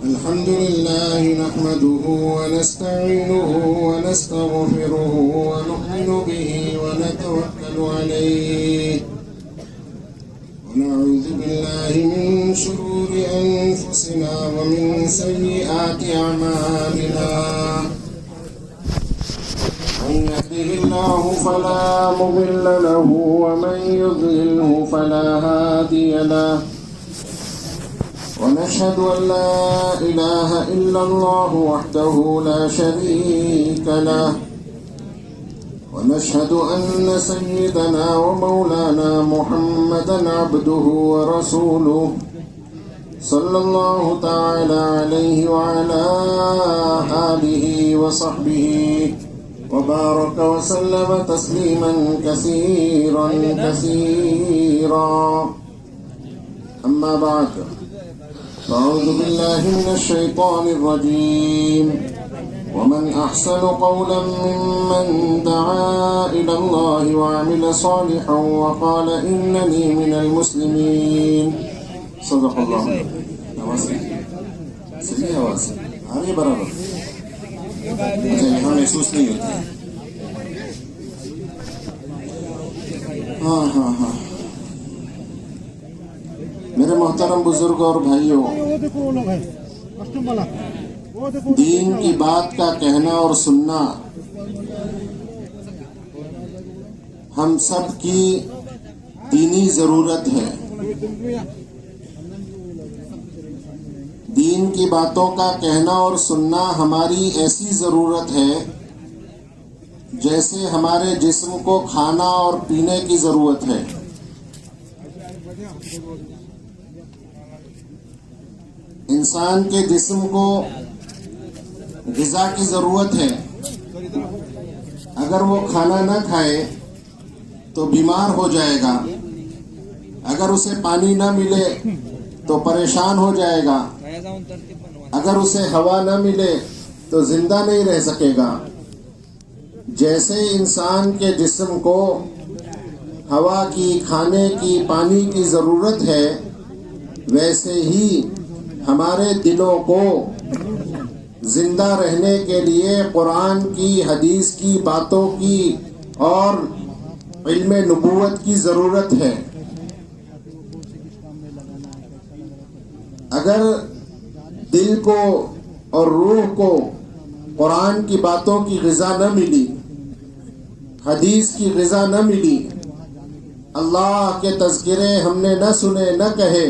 الحمد لله نحمده ونستعينه ونستغفره ونؤمن به ونتوكل عليه ونعوذ بالله من شرور أنفسنا ومن سيئات أعمالنا من يهده الله فلا مضل له ومن يضلله فلا هادي له ونشهد أن لا إله إلا الله وحده لا شريك له ونشهد أن سيدنا ومولانا محمدا عبده ورسوله صلى الله تعالى عليه وعلى آله وصحبه وبارك وسلم تسليما كثيرا أما بعد أعوذ بالله من الشيطان الرجيم ومن أحسن قولا ممن دعا إلى الله وعمل صالحا وقال إنني من المسلمين صدق الله. صحیح آواز آگے برابر مجھے یہاں محسوس نہیں ہوتی. ہاں میرے محترم بزرگ اور بھائیوں، دین کی بات کا کہنا اور سننا ہم سب کی دینی ضرورت ہے. دین کی باتوں کا کہنا اور سننا ہماری ایسی ضرورت ہے جیسے ہمارے جسم کو کھانا اور پینے کی ضرورت ہے. انسان کے جسم کو غذا کی ضرورت ہے. اگر وہ کھانا نہ کھائے تو بیمار ہو جائے گا. اگر اسے پانی نہ ملے تو پریشان ہو جائے گا. اگر اسے ہوا نہ ملے تو زندہ نہیں رہ سکے گا. جیسے انسان کے جسم کو ہوا کی، کھانے کی، پانی کی ضرورت ہے، ویسے ہی ہمارے دلوں کو زندہ رہنے کے لیے قرآن کی، حدیث کی باتوں کی اور علم نبوت کی ضرورت ہے. اگر دل کو اور روح کو قرآن کی باتوں کی غذا نہ ملی، حدیث کی غذا نہ ملی، اللہ کے تذکرے ہم نے نہ سنے نہ کہے،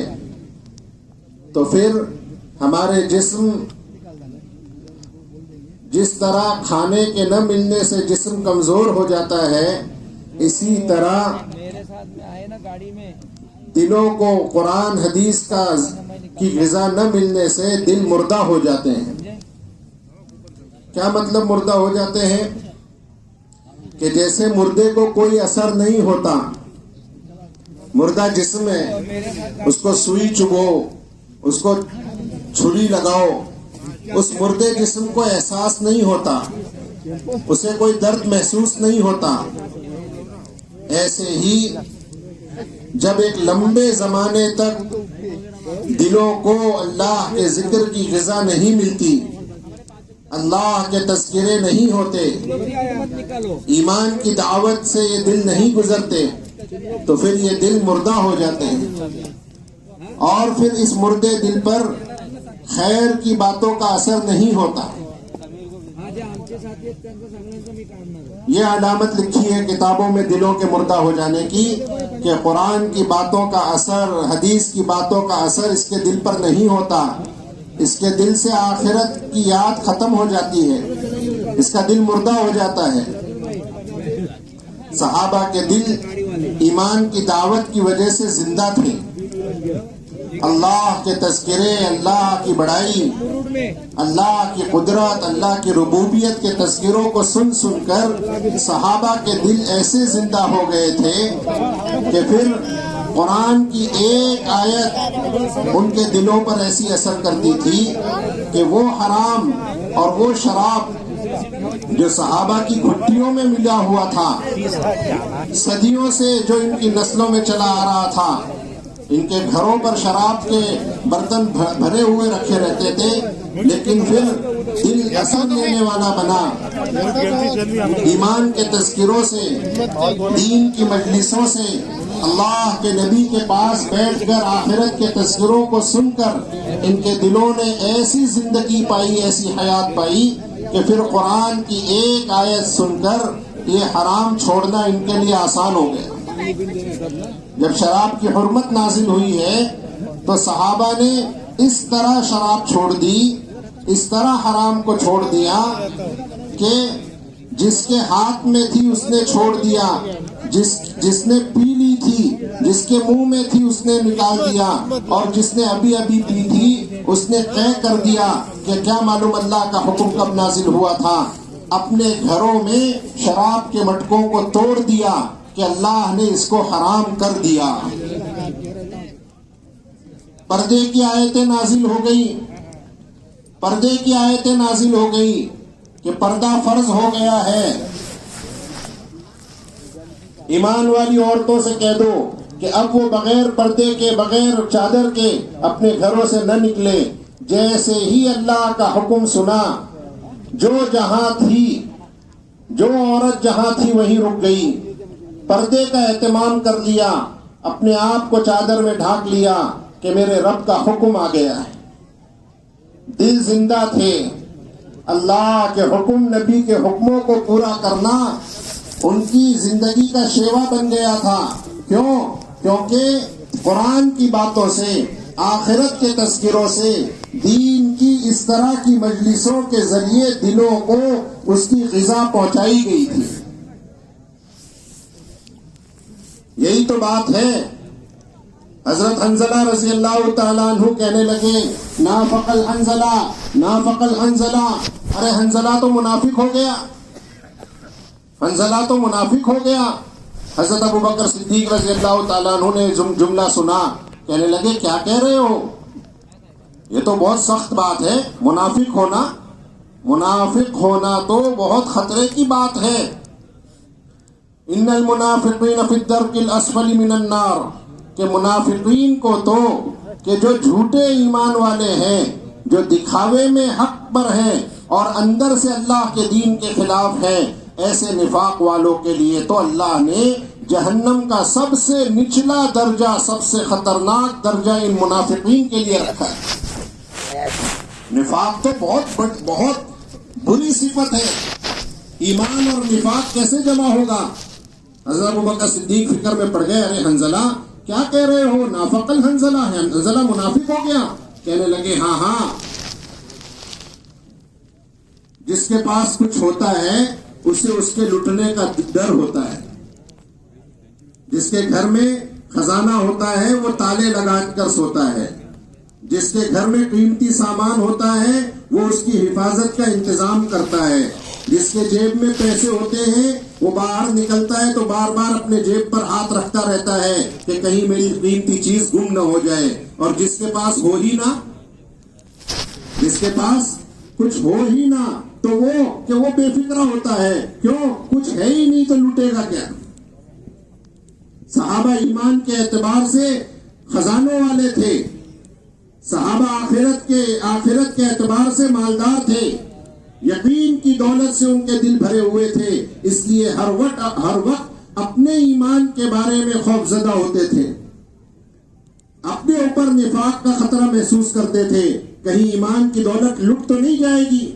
تو پھر ہمارے جسم جس طرح کھانے کے نہ ملنے سے جسم کمزور ہو جاتا ہے، اسی طرح دلوں کو قرآن حدیث کی غذا نہ ملنے سے دل مردہ ہو جاتے ہیں. کیا مطلب مردہ ہو جاتے ہیں؟ کہ جیسے مردے کو کوئی اثر نہیں ہوتا، مردہ جسم ہے، اس کو سوئی چبھو، اس کو چھری لگاؤ، اس مردے جسم کو احساس نہیں ہوتا، اسے کوئی درد محسوس نہیں ہوتا. ایسے ہی جب ایک لمبے زمانے تک دلوں کو اللہ کے ذکر کی غذا نہیں ملتی، اللہ کے تذکرے نہیں ہوتے، ایمان کی دعوت سے یہ دل نہیں گزرتے، تو پھر یہ دل مردہ ہو جاتے ہیں. اور پھر اس مردے دل پر خیر کی باتوں کا اثر نہیں ہوتا. یہ علامت لکھی ہے کتابوں میں دلوں کے مردہ ہو جانے کی، کہ قرآن کی باتوں کا اثر، حدیث کی باتوں کا اثر اس کے دل پر نہیں ہوتا. اس کے دل سے آخرت کی یاد ختم ہو جاتی ہے، اس کا دل مردہ ہو جاتا ہے. صحابہ کے دل ایمان کی دعوت کی وجہ سے زندہ تھے. اللہ کے تذکرے، اللہ کی بڑائی، اللہ کی قدرت، اللہ کی ربوبیت کے تذکروں کو سن کر صحابہ کے دل ایسے زندہ ہو گئے تھے کہ پھر قرآن کی ایک آیت ان کے دلوں پر ایسی اثر کرتی تھی کہ وہ حرام اور وہ شراب جو صحابہ کی گھٹیوں میں ملا ہوا تھا، صدیوں سے جو ان کی نسلوں میں چلا آ رہا تھا، ان کے گھروں پر شراب کے برتن بھرے ہوئے رکھے رہتے تھے، لیکن پھر دل اثر لینے والا بنا، ایمان کے تذکروں سے، دین کی مجلسوں سے، اللہ کے نبی کے پاس بیٹھ کر آخرت کے تذکروں کو سن کر ان کے دلوں نے ایسی زندگی پائی، ایسی حیات پائی کہ پھر قرآن کی ایک آیت سن کر یہ حرام چھوڑنا ان کے لیے آسان ہو گیا۔ جب شراب کی حرمت نازل ہوئی ہے تو صحابہ نے اس طرح شراب چھوڑ دی، اس طرح حرام کو چھوڑ دیا کہ جس کے ہاتھ میں تھی اس نے چھوڑ دیا، جس نے پی لی تھی، جس کے منہ میں تھی اس نے نکال دیا، اور جس نے ابھی ابھی پی تھی اس نے طے کر دیا کہ کیا معلوم اللہ کا حکم کب نازل ہوا تھا۔ اپنے گھروں میں شراب کے مٹکوں کو توڑ دیا کہ اللہ نے اس کو حرام کر دیا۔ پردے کی آیتیں نازل ہو گئی، پردے کی آیتیں نازل ہو گئی کہ پردہ فرض ہو گیا ہے۔ ایمان والی عورتوں سے کہہ دو کہ اب وہ بغیر پردے کے، بغیر چادر کے اپنے گھروں سے نہ نکلے۔ جیسے ہی اللہ کا حکم سنا، جو جہاں تھی، جو عورت جہاں تھی وہیں رک گئی، پردے کا اہتمام کر لیا، اپنے آپ کو چادر میں ڈھانک لیا کہ میرے رب کا حکم آ گیا ہے۔ دل زندہ تھے، اللہ کے حکم، نبی کے حکموں کو پورا کرنا ان کی زندگی کا شیوا بن گیا تھا۔ کیوں؟ کیونکہ قرآن کی باتوں سے، آخرت کے تذکروں سے، دین کی اس طرح کی مجلسوں کے ذریعے دلوں کو اس کی غذا پہنچائی گئی تھی۔ یہی تو بات ہے۔ حضرت حنظلہ رضی اللہ تعالیٰ عنہ کہنے لگے، نافق الحنظلہ، نافق الحنظلہ، ارے حنظلہ تو منافق ہو گیا، حنظلہ تو منافق ہو گیا۔ حضرت ابو بکر صدیق رضی اللہ تعالیٰ عنہ نے جملہ سنا، کہنے لگے کیا کہہ رہے ہو، یہ تو بہت سخت بات ہے، منافق ہونا تو بہت خطرے کی بات ہے۔ ان المنافقین فی الدرک الاسفل من النار، کہ منافقین کو تو، کہ جو جھوٹے ایمان والے ہیں، جو دکھاوے میں حق پر ہیں اور اندر سے اللہ کے دین کے خلاف ہیں، ایسے نفاق والوں کے لیے تو اللہ نے جہنم کا سب سے نچلا درجہ، سب سے خطرناک درجہ ان منافقین کے لیے رکھا ہے۔ نفاق تو بہت بری صفت ہے۔ ایمان اور نفاق کیسے جمع ہوگا؟ حضرت ابو بکر صدیق فکر میں پڑ گئے، ارے حنظلہ کیا کہہ رہے ہو، نافق الحنظلہ ہے، حنظلہ منافق ہو گیا؟ کہنے لگے ہاں، جس کے پاس کچھ ہوتا ہے اسے اس کے لٹنے کا ڈر ہوتا ہے، جس کے گھر میں خزانہ ہوتا ہے وہ تالے لگا کر سوتا ہے، جس کے گھر میں قیمتی سامان ہوتا ہے وہ اس کی حفاظت کا انتظام کرتا ہے، جس کے جیب میں پیسے ہوتے ہیں وہ باہر نکلتا ہے تو بار بار اپنے جیب پر ہاتھ رکھتا رہتا ہے کہ کہیں میری قیمتی چیز گم نہ ہو جائے۔ اور جس کے پاس ہو ہی نہ، جس کے پاس کچھ ہو ہی نہ، تو وہ بے فکرہ ہوتا ہے۔ کیوں؟ کچھ ہے ہی نہیں تو لوٹے گا کیا؟ صحابہ ایمان کے اعتبار سے خزانوں والے تھے، صحابہ آخرت کے اعتبار سے مالدار تھے، یقین کی دولت سے ان کے دل بھرے ہوئے تھے، اس لیے ہر وقت اپنے ایمان کے بارے میں خوف زدہ ہوتے تھے، اپنے اوپر نفاق کا خطرہ محسوس کرتے تھے، کہیں ایمان کی دولت لٹ تو نہیں جائے گی۔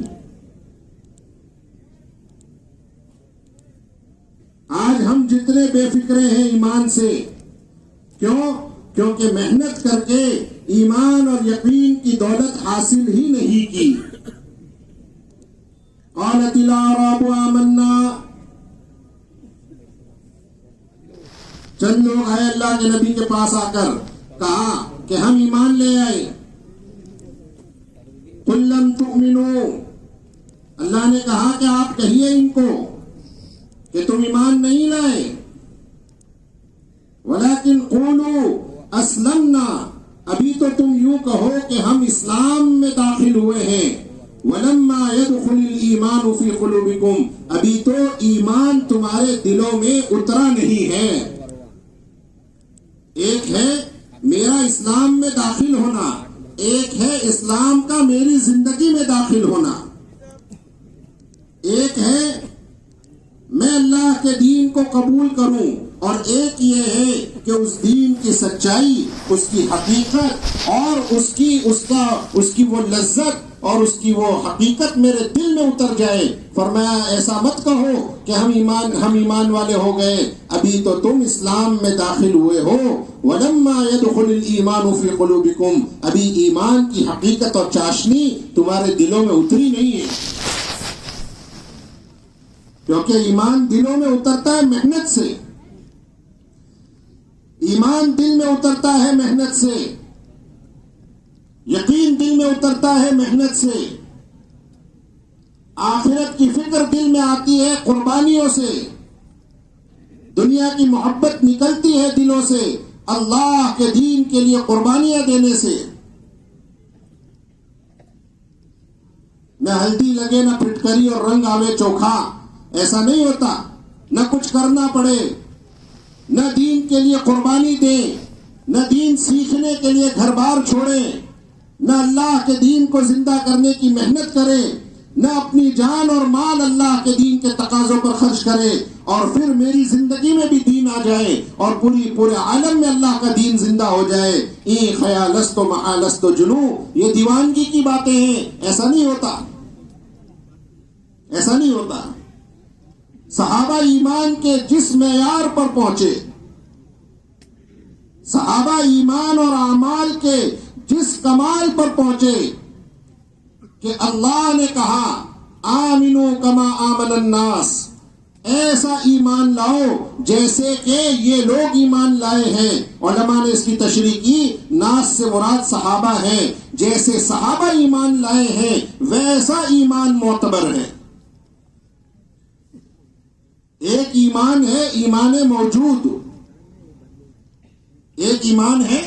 آج ہم جتنے بے فکرے ہیں ایمان سے، کیوں؟ کیونکہ محنت کر کے ایمان اور یقین کی دولت حاصل ہی نہیں کی۔ قالت الاعراب آمنا، چند لوگ آئے اللہ کے نبی کے پاس آ کر کہا کہ ہم ایمان لے آئے۔ قل لم تؤمنوا، اللہ نے کہا کہ آپ کہیے ان کو کہ تم ایمان نہیں لائے، ولیکن قولوا اسلمنا، ابھی تو تم یوں کہو کہ ہم اسلام میں داخل ہوئے ہیں، ولما يدخل الایمان فی قلوبکم، ابھی تو ایمان تمہارے دلوں میں اترا نہیں ہے۔ ایک ہے میرا اسلام میں داخل ہونا، ایک ہے اسلام کا میری زندگی میں داخل ہونا، ایک ہے میں اللہ کے دین کو قبول کروں، اور ایک یہ ہے کہ اس دین کی سچائی، اس کی حقیقت اور اس کی وہ لذت اور اس کی وہ حقیقت میرے دل میں اتر جائے۔ فرمایا ایسا مت کہو کہ ہم ایمان والے ہو گئے، ابھی تو تم اسلام میں داخل ہوئے ہو۔ وَلَمَّا يَدْخُلِ الْإِيمَانُ فِي قُلُوبِكُمْ، ابھی ایمان کی حقیقت اور چاشنی تمہارے دلوں میں اتری نہیں ہے، کیونکہ ایمان دلوں میں اترتا ہے محنت سے، ایمان دل میں اترتا ہے محنت سے، یقین دل میں اترتا ہے محنت سے، آخرت کی فکر دل میں آتی ہے قربانیوں سے، دنیا کی محبت نکلتی ہے دلوں سے اللہ کے دین کے لیے قربانیاں دینے سے۔ نہ ہلدی لگے نہ پھٹکری اور رنگ آوے چوکھا، ایسا نہیں ہوتا۔ نہ کچھ کرنا پڑے، نہ دین کے لیے قربانی دیں، نہ دین سیکھنے کے لیے گھر بار چھوڑیں، نہ اللہ کے دین کو زندہ کرنے کی محنت کریں، نہ اپنی جان اور مال اللہ کے دین کے تقاضوں پر خرچ کریں، اور پھر میری زندگی میں بھی دین آ جائے اور پورے عالم میں اللہ کا دین زندہ ہو جائے۔ ای خیالست و محالست و جنو، یہ دیوانگی کی باتیں ہیں، ایسا نہیں ہوتا، ایسا نہیں ہوتا۔ صحابہ ایمان کے جس معیار پر پہنچے، صحابہ ایمان اور اعمال کے جس کمال پر پہنچے کہ اللہ نے کہا آمنو کما آمن الناس، ایسا ایمان لاؤ جیسے کہ یہ لوگ ایمان لائے ہیں۔ علماء نے اس کی تشریح کی، ناس سے مراد صحابہ ہیں، جیسے صحابہ ایمان لائے ہیں ویسا ایمان معتبر ہے۔ ایک ایمان ہے ایمان موجود، ایک ایمان ہے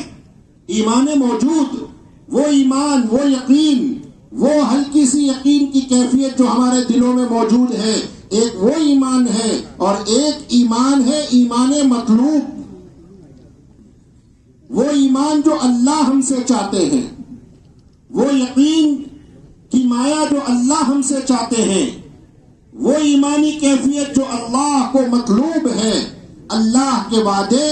ایمان موجود، وہ ایمان، وہ یقین، وہ ہلکی سی یقین کی کیفیت جو ہمارے دلوں میں موجود ہے، ایک وہ ایمان ہے، اور ایک ایمان ہے ایمان مطلوب، وہ ایمان جو اللہ ہم سے چاہتے ہیں، وہ یقین کی مایا جو اللہ ہم سے چاہتے ہیں، وہ ایمانی کیفیت جو اللہ کو مطلوب ہے۔ اللہ کے وعدے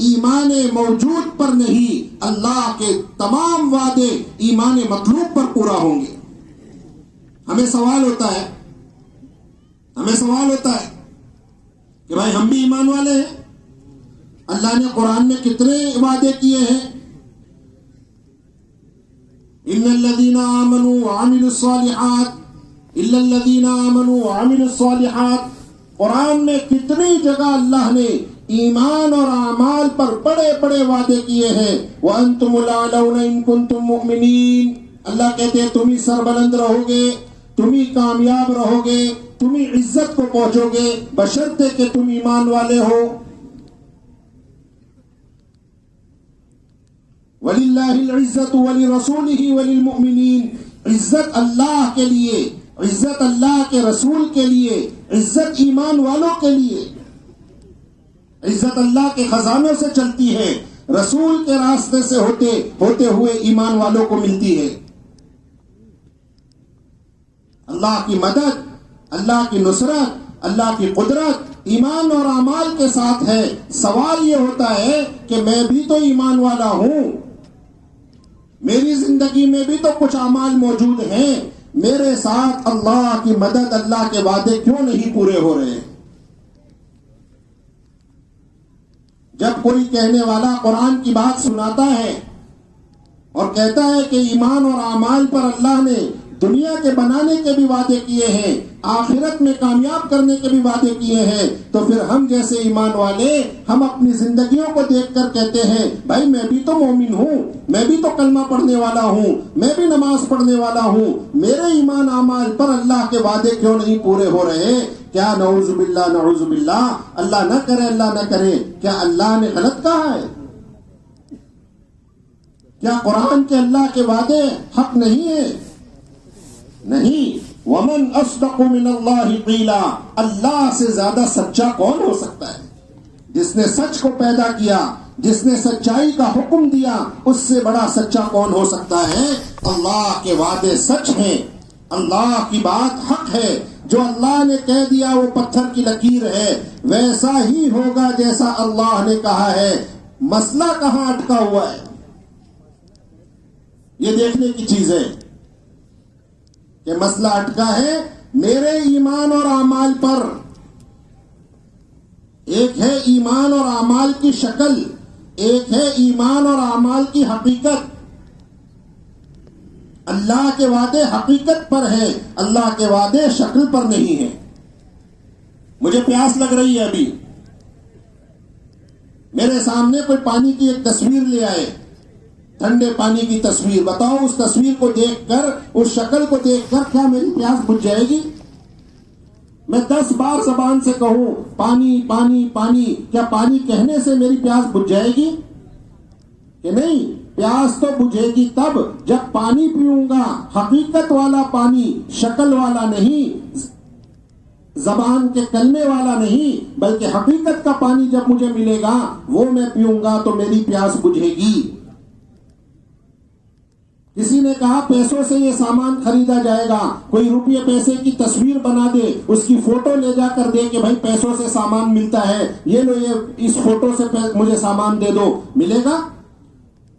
ایمان موجود پر نہیں، اللہ کے تمام وعدے ایمان مطلوب پر پورا ہوں گے۔ ہمیں سوال ہوتا ہے کہ بھائی ہم بھی ایمان والے ہیں، اللہ نے قرآن میں کتنے وعدے کیے ہیں؟ ان الذین آمنوا وعملوا الصالحات، الا الذین آمنوا وعملوا الصالحات، قرآن میں کتنی جگہ اللہ نے ایمان اور اعمال پر بڑے بڑے وعدے کیے ہیں۔ وَأَنْتُمُ الْأَعْلَوْنَ إِن كُنتُم مُؤْمِنِينَ، اللہ کہتے ہیں تم ہی سربلند رہو گے، تم ہی کامیاب رہو گے، تم ہی عزت کو پہنچو گے بشرطے کہ تم ایمان والے ہو۔ وَلِلَّهِ الْعِزَّةُ وَلِرَسُولِهِ وَلِلْمُؤْمِنِينَ، عزت اللہ کے لیے، عزت اللہ کے رسول کے لیے، عزت ایمان والوں کے لیے۔ عزت اللہ کے خزانوں سے چلتی ہے، رسول کے راستے سے ہوتے ہوئے ایمان والوں کو ملتی ہے۔ اللہ کی مدد، اللہ کی نصرت، اللہ کی قدرت ایمان اور اعمال کے ساتھ ہے۔ سوال یہ ہوتا ہے کہ میں بھی تو ایمان والا ہوں، میری زندگی میں بھی تو کچھ اعمال موجود ہیں، میرے ساتھ اللہ کی مدد، اللہ کے وعدے کیوں نہیں پورے ہو رہے ہیں؟ جب کوئی کہنے والا قرآن کی بات سناتا ہے اور کہتا ہے کہ ایمان اور اعمال پر اللہ نے دنیا کے بنانے کے بھی وعدے کیے ہیں، آخرت میں کامیاب کرنے کے بھی وعدے کیے ہیں، تو پھر ہم جیسے ایمان والے ہم اپنی زندگیوں کو دیکھ کر کہتے ہیں بھائی میں بھی تو مومن ہوں، میں بھی تو کلمہ پڑھنے والا ہوں، میں بھی نماز پڑھنے والا ہوں، میرے ایمان اعمال پر اللہ کے وعدے کیوں نہیں پورے ہو رہے؟ کیا نعوذ باللہ نعوذ باللہ، اللہ نہ کرے اللہ نہ کرے، کیا اللہ نے غلط کہا ہے؟ کیا قرآن کے اللہ کے وعدے حق نہیں ہیں؟ نہیں۔ ومن اصدق من اللہ قیلا، اللہ سے زیادہ سچا کون ہو سکتا ہے؟ جس نے سچ کو پیدا کیا، جس نے سچائی کا حکم دیا، اس سے بڑا سچا کون ہو سکتا ہے؟ اللہ کے وعدے سچ ہیں، اللہ کی بات حق ہے، جو اللہ نے کہہ دیا وہ پتھر کی لکیر ہے، ویسا ہی ہوگا جیسا اللہ نے کہا ہے۔ مسئلہ کہاں اٹکا ہوا ہے، یہ دیکھنے کی چیز ہے کہ مسئلہ اٹکا ہے میرے ایمان اور اعمال پر۔ ایک ہے ایمان اور اعمال کی شکل، ایک ہے ایمان اور اعمال کی حقیقت۔ اللہ کے وعدے حقیقت پر ہے، اللہ کے وعدے شکل پر نہیں ہیں۔ مجھے پیاس لگ رہی ہے، ابھی میرے سامنے کوئی پانی کی ایک تصویر لے آئے، ٹھنڈے پانی کی تصویر، بتاؤ اس تصویر کو دیکھ کر، اس شکل کو دیکھ کر کیا میری پیاس بجھ جائے گی؟ میں 10 بار زبان سے کہوں پانی پانی پانی، کیا پانی کہنے سے میری پیاس بجھ جائے گی کہ نہیں؟ پیاس تو بجھے گی تب جب پانی پیوں گا، حقیقت والا پانی، شکل والا نہیں، زبان کے کلمے والا نہیں، بلکہ حقیقت کا پانی جب مجھے ملے گا وہ میں پیوں گا تو میری پیاس بجھے گی۔ کسی نے کہا پیسوں سے یہ سامان خریدا جائے گا، کوئی روپیے پیسے کی تصویر بنا دے، اس کی فوٹو لے جا کر دے کہ بھائی پیسوں سے سامان ملتا ہے، یہ لو، یہ اس فوٹو سے مجھے سامان دے دو، ملے گا؟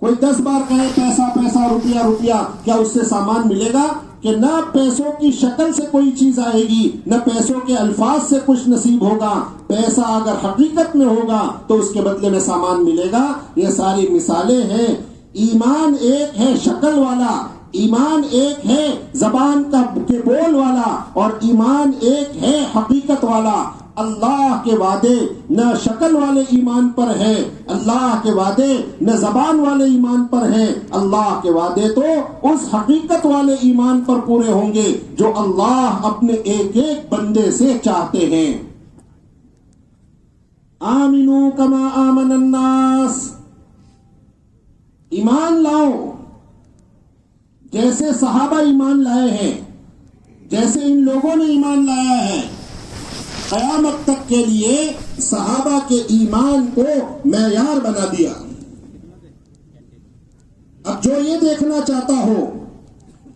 کوئی 10 بار کہے پیسہ پیسہ، روپیہ روپیہ، کیا اس سے سامان ملے گا؟ کہ نہ پیسوں کی شکل سے کوئی چیز آئے گی، نہ پیسوں کے الفاظ سے کچھ نصیب ہوگا۔ پیسہ اگر حقیقت میں ہوگا تو اس کے بدلے میں سامان ملے گا۔ یہ ساری مثالیں ہیں۔ ایمان ایک ہے شکل والا، ایمان ایک ہے زبان کا کے بول والا، اور ایمان ایک ہے حقیقت والا۔ اللہ کے وعدے نہ شکل والے ایمان پر ہے، اللہ کے وعدے نہ زبان والے ایمان پر ہیں، اللہ کے وعدے تو اس حقیقت والے ایمان پر پورے ہوں گے جو اللہ اپنے ایک ایک بندے سے چاہتے ہیں۔ آمنو کما آمن الناس، ایمان لاؤ جیسے صحابہ ایمان لائے ہیں، جیسے ان لوگوں نے ایمان لایا ہے۔ قیامت تک کے لیے صحابہ کے ایمان کو معیار بنا دیا۔ اب جو یہ دیکھنا چاہتا ہو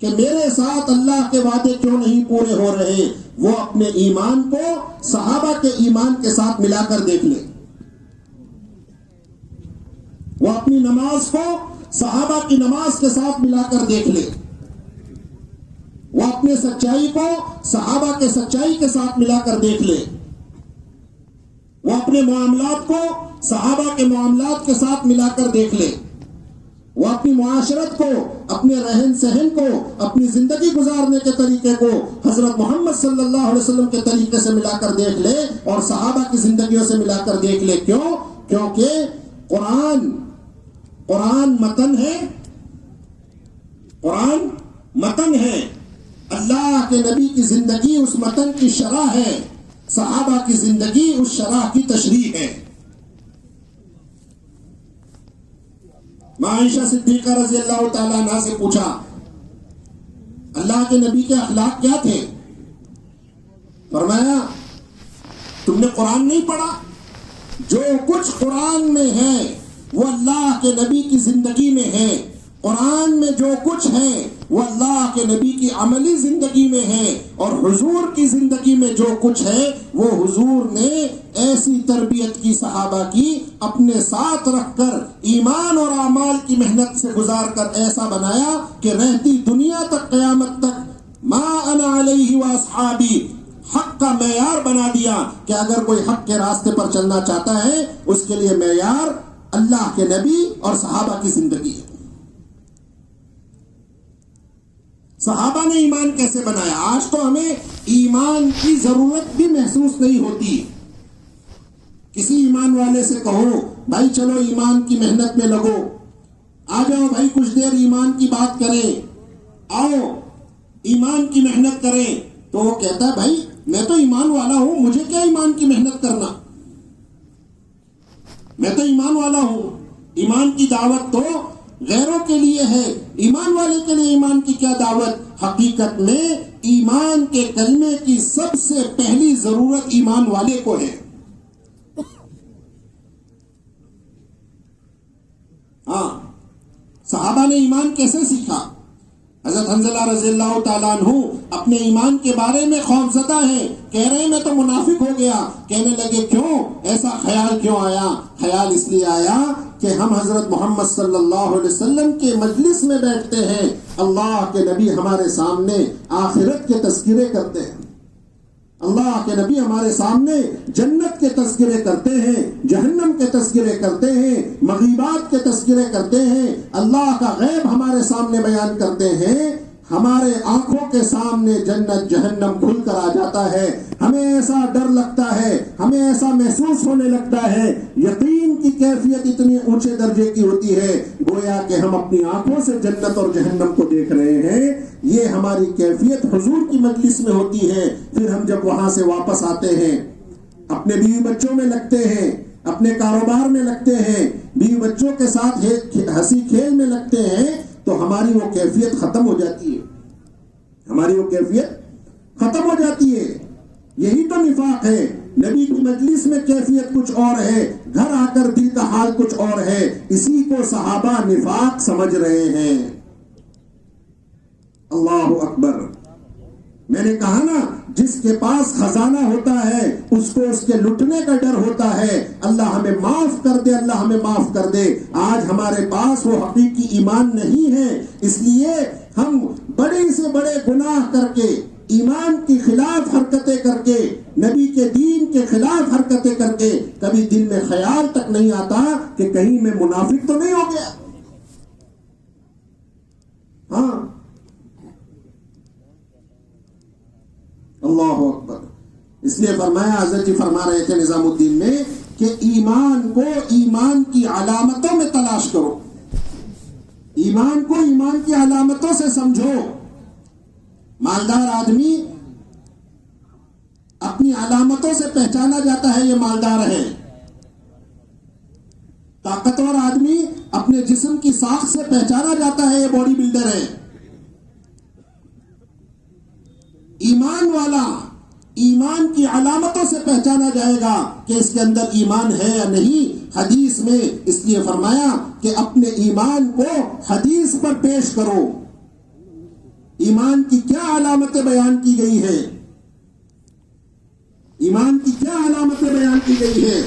کہ میرے ساتھ اللہ کے وعدے کیوں نہیں پورے ہو رہے، وہ اپنے ایمان کو صحابہ کے ایمان کے ساتھ ملا کر دیکھ لے، وہ اپنی نماز کو صحابہ کی نماز کے ساتھ ملا کر دیکھ لے، وہ اپنے سچائی کو صحابہ کے سچائی کے ساتھ ملا کر دیکھ لے، وہ اپنے معاملات کو صحابہ کے معاملات کے ساتھ ملا کر دیکھ لے، وہ اپنی معاشرت کو، اپنے رہن سہن کو، اپنی زندگی گزارنے کے طریقے کو حضرت محمد صلی اللہ علیہ وسلم کے طریقے سے ملا کر دیکھ لے، اور صحابہ کی زندگیوں سے ملا کر دیکھ لے۔ کیوں؟ کیونکہ قرآن متن ہے، قرآن متن ہے، اللہ کے نبی کی زندگی اس متن کی شرح ہے، صحابہ کی زندگی اس شرح کی تشریح ہے۔ عائشہ صدیقہ رضی اللہ تعالیٰ عنہ سے پوچھا اللہ کے نبی کے اخلاق کیا تھے؟ فرمایا تم نے قرآن نہیں پڑھا؟ جو کچھ قرآن میں ہے وہ اللہ کے نبی کی زندگی میں ہے، قرآن میں جو کچھ ہے وہ اللہ کے نبی کی عملی زندگی میں ہے، اور حضور کی زندگی میں جو کچھ ہے وہ حضور نے ایسی تربیت کی صحابہ کی، اپنے ساتھ رکھ کر ایمان اور اعمال کی محنت سے گزار کر ایسا بنایا کہ رہتی دنیا تک قیامت تک ما انا علیہ واصحابی، حق کا معیار بنا دیا کہ اگر کوئی حق کے راستے پر چلنا چاہتا ہے اس کے لیے معیار اللہ کے نبی اور صحابہ کی زندگی ہے۔ صحابہ نے ایمان کیسے بنایا؟ آج تو ہمیں ایمان کی ضرورت بھی محسوس نہیں ہوتی۔ کسی ایمان والے سے کہو بھائی چلو ایمان کی محنت میں لگو، آ جاؤ بھائی کچھ دیر ایمان کی بات کریں، آؤ ایمان کی محنت کریں، تو وہ کہتا ہے بھائی میں تو ایمان والا ہوں، مجھے کیا ایمان کی محنت کرنا، میں تو ایمان والا ہوں۔ ایمان کی دعوت تو غیروں کے لیے ہے، ایمان والے کے لیے ایمان کی کیا دعوت؟ حقیقت میں ایمان کے کلمے کی سب سے پہلی ضرورت ایمان والے کو ہے۔ نے ایمان کیسے سیکھا؟ حضرت حنظلہ رضی اللہ تعالیٰ عنہ اپنے ایمان کے بارے میں خوفزدہ ہیں، کہہ رہے ہیں میں تو منافق ہو گیا۔ کہنے لگے کیوں؟ ایسا خیال کیوں آیا؟ خیال اس لیے آیا کہ ہم حضرت محمد صلی اللہ علیہ وسلم کے مجلس میں بیٹھتے ہیں، اللہ کے نبی ہمارے سامنے آخرت کے تذکرے کرتے ہیں، اللہ کے نبی ہمارے سامنے جنت کے تذکرے کرتے ہیں، جہنم کے تذکرے کرتے ہیں، مغیبات کے تذکرے کرتے ہیں، اللہ کا غیب ہمارے سامنے بیان کرتے ہیں، ہمارے آنکھوں کے سامنے جنت جہنم کھل کر آ جاتا ہے، ہمیں ایسا ڈر لگتا ہے، ہمیں ایسا محسوس ہونے لگتا ہے، یقین کی کیفیت اتنی اونچے درجے کی ہوتی ہے گویا کہ ہم اپنی آنکھوں سے جنت اور جہنم کو دیکھ رہے ہیں۔ یہ ہماری کیفیت حضور کی مجلس میں ہوتی ہے۔ پھر ہم جب وہاں سے واپس آتے ہیں، اپنے بیوی بچوں میں لگتے ہیں، اپنے کاروبار میں لگتے ہیں، بیوی بچوں کے ساتھ ہنسی کھیل میں لگتے ہیں، تو ہماری وہ کیفیت ختم ہو جاتی ہے، ہماری وہ کیفیت ختم ہو جاتی ہے۔ یہی تو نفاق ہے۔ نبی کی مجلس میں کیفیت کچھ اور ہے، گھر آ کر دل کا حال کچھ اور ہے۔ اسی کو صحابہ نفاق سمجھ رہے ہیں۔ اللہ اکبر۔ میں نے کہا نا، جس کے پاس خزانہ ہوتا ہے اس کو اس کے لٹنے کا ڈر ہوتا ہے۔ اللہ ہمیں معاف کر دے، اللہ ہمیں معاف کر دے۔ آج ہمارے پاس وہ حقیقی ایمان نہیں ہے، اس لیے ہم بڑے سے بڑے گناہ کر کے، ایمان کی خلاف حرکتیں کر کے، نبی کے دین کے خلاف حرکتیں کر کے، کبھی دل میں خیال تک نہیں آتا کہ کہیں میں منافق تو نہیں ہو گیا۔ ہاں، اللہ اکبر۔ اس لیے فرمایا، حضرت جی فرما رہے تھے نظام الدین میں کہ ایمان کو ایمان کی علامتوں میں تلاش کرو، ایمان کو ایمان کی علامتوں سے سمجھو۔ مالدار آدمی اپنی علامتوں سے پہچانا جاتا ہے، یہ مالدار ہے۔ طاقتور آدمی اپنے جسم کی ساخت سے پہچانا جاتا ہے، یہ باڈی بلڈر ہے۔ ایمان والا ایمان کی علامتوں سے پہچانا جائے گا کہ اس کے اندر ایمان ہے یا نہیں۔ حدیث میں اس لیے فرمایا کہ اپنے ایمان کو حدیث پر پیش کرو۔ ایمان کی کیا علامتیں بیان کی گئی ہے؟ ایمان کی کیا علامتیں بیان کی گئی ہے؟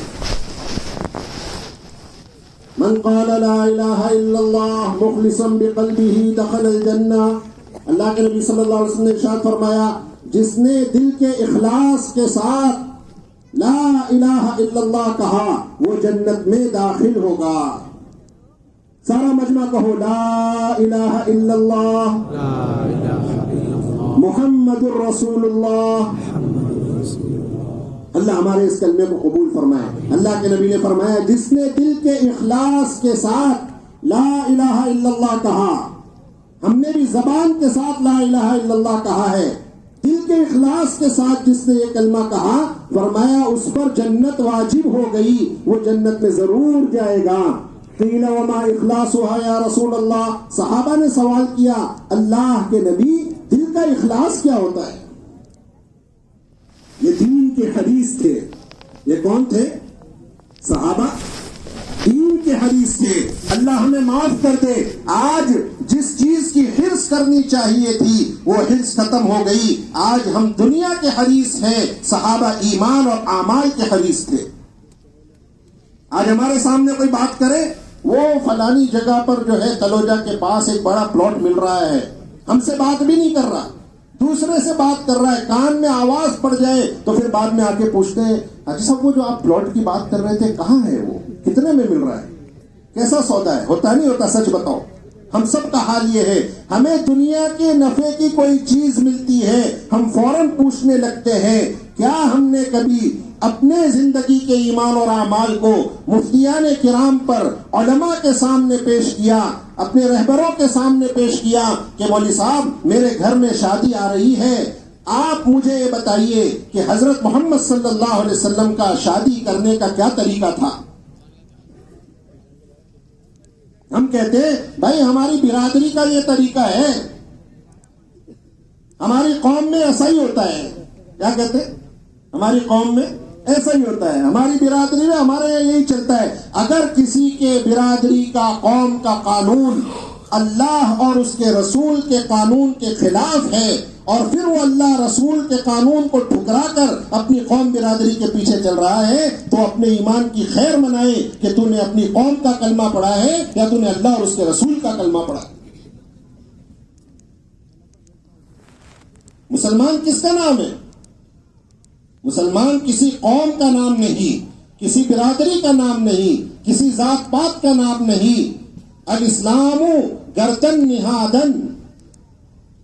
من قال لا الہ الا اللہ مخلصا بقلبہ دخل الجنہ۔ اللہ کے نبی صلی اللہ علیہ وسلم نے ارشاد فرمایا، جس نے دل کے اخلاص کے ساتھ لا الہ الا اللہ کہا وہ جنت میں داخل ہوگا۔ سارا مجمع کہو، لا الہ الا اللہ محمد الرسول اللہ۔ اللہ ہمارے اس کلمے کو قبول فرمائے۔ اللہ کے نبی نے فرمایا، جس نے دل کے اخلاص کے ساتھ لا الہ الا اللہ کہا، ہم نے بھی زبان کے ساتھ لا الہ الا اللہ کہا ہے، دل کے اخلاص کے ساتھ جس نے یہ کلمہ کہا، فرمایا اس پر جنت واجب ہو گئی، وہ جنت میں ضرور جائے گا۔ قیل وما اخلاصها یا رسول اللہ، صحابہ نے سوال کیا، اللہ کے نبی دل کا اخلاص کیا ہوتا ہے؟ یہ دین کے حدیث تھے۔ یہ کون تھے؟ صحابہ دین کے حدیث تھے۔ اللہ ہمیں معاف کر دے، آج جس چیز کی حرص کرنی چاہیے تھی وہ حرص ختم ہو گئی۔ آج ہم دنیا کے حدیث ہیں، صحابہ ایمان اور اعمال کے حدیث تھے۔ آج ہمارے سامنے کوئی بات کرے، وہ فلانی جگہ پر جو ہے تلوجہ کے پاس ایک بڑا پلاٹ مل رہا ہے، ہم سے بات بھی نہیں کر رہا، دوسرے سے بات کر رہا ہے، کان میں آواز پڑ جائے تو پھر بعد میں آ کے پوچھتے ہیں، حاجی صاحب وہ جو آپ پلاٹ کی بات کر رہے تھے کہاں ہے، وہ کتنے میں مل رہا ہے، کیسا سودا ہے؟ ہوتا نہیں ہوتا؟ سچ بتاؤ۔ ہم سب کا حال یہ ہے، ہمیں دنیا کے نفع کی کوئی چیز ملتی ہے، ہم فوراً پوچھنے لگتے ہیں، کیا ہم نے کبھی اپنے زندگی کے ایمان اور اعمال کو مفتیان کرام پر، علماء کے سامنے پیش کیا، اپنے رہبروں کے سامنے پیش کیا کہ مولوی صاحب میرے گھر میں شادی آ رہی ہے، آپ مجھے یہ بتائیے کہ حضرت محمد صلی اللہ علیہ وسلم کا شادی کرنے کا کیا طریقہ تھا؟ ہم کہتے ہیں بھائی ہماری برادری کا یہ طریقہ ہے، ہماری قوم میں ایسا ہی ہوتا ہے۔ کیا کہتے ہیں؟ ہماری قوم میں ایسا ہی ہوتا ہے، ہماری برادری میں ہمارے یہاں یہی چلتا ہے۔ اگر کسی کے برادری کا، قوم کا قانون اللہ اور اس کے رسول کے قانون کے خلاف ہے اور پھر وہ اللہ رسول کے قانون کو ٹھکرا کر اپنی قوم برادری کے پیچھے چل رہا ہے، تو اپنے ایمان کی خیر منائے کہ تو نے اپنی قوم کا کلمہ پڑھا ہے یا تو نے اللہ اور اس کے رسول کا کلمہ پڑھا ہے۔ مسلمان کس کا نام ہے؟ مسلمان کسی قوم کا نام نہیں، کسی برادری کا نام نہیں، کسی ذات پات کا نام نہیں۔ الاسلام گردن نہادن،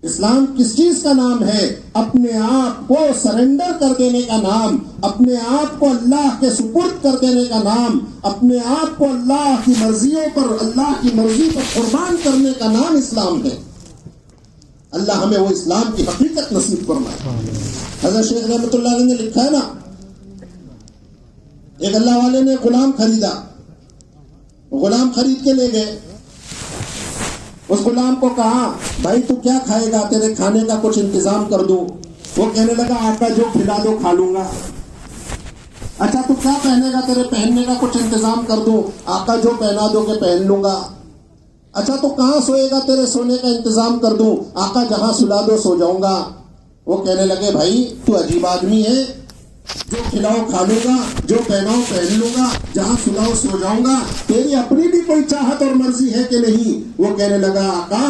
اسلام کس چیز کا نام ہے؟ اپنے آپ کو سرنڈر کر دینے کا نام، اپنے آپ کو اللہ کے سپرد کر دینے کا نام، اپنے آپ کو اللہ کی مرضیوں پر، اللہ کی مرضی پر قربان کرنے کا نام اسلام ہے۔ اللہ ہمیں وہ اسلام کی حقیقت نصیب فرمائے۔ حضرت شیخ رحمۃ اللہ علیہ نے لکھا ہے نا، ایک اللہ والے نے غلام خریدا، غلام خرید کے لے گئے، اس غلام کو کہا بھائی تو کیا کھائے گا، تیرے کھانے کا کچھ انتظام کر دوں؟ وہ کہنے لگا آقا جو کھلا دو کھا لوں گا۔ اچھا تو کیا پہنے گا، تیرے پہننے کا کچھ انتظام کر دوں؟ آقا جو پہنا دو کہ پہن لوں گا۔ اچھا تو کہاں سوئے گا، تیرے سونے کا انتظام کر دوں؟ آقا جہاں سلا دو سو جاؤں گا۔ وہ کہنے لگے بھائی تو عجیب آدمی ہے، جو کھلاؤ کھا لوں گا، جو پہناؤ پہن لوں گا، جہاں سلاؤ سو جاؤں گا، تیری اپنی بھی کوئی چاہت اور مرضی ہے کہ نہیں؟ وہ کہنے لگا آقا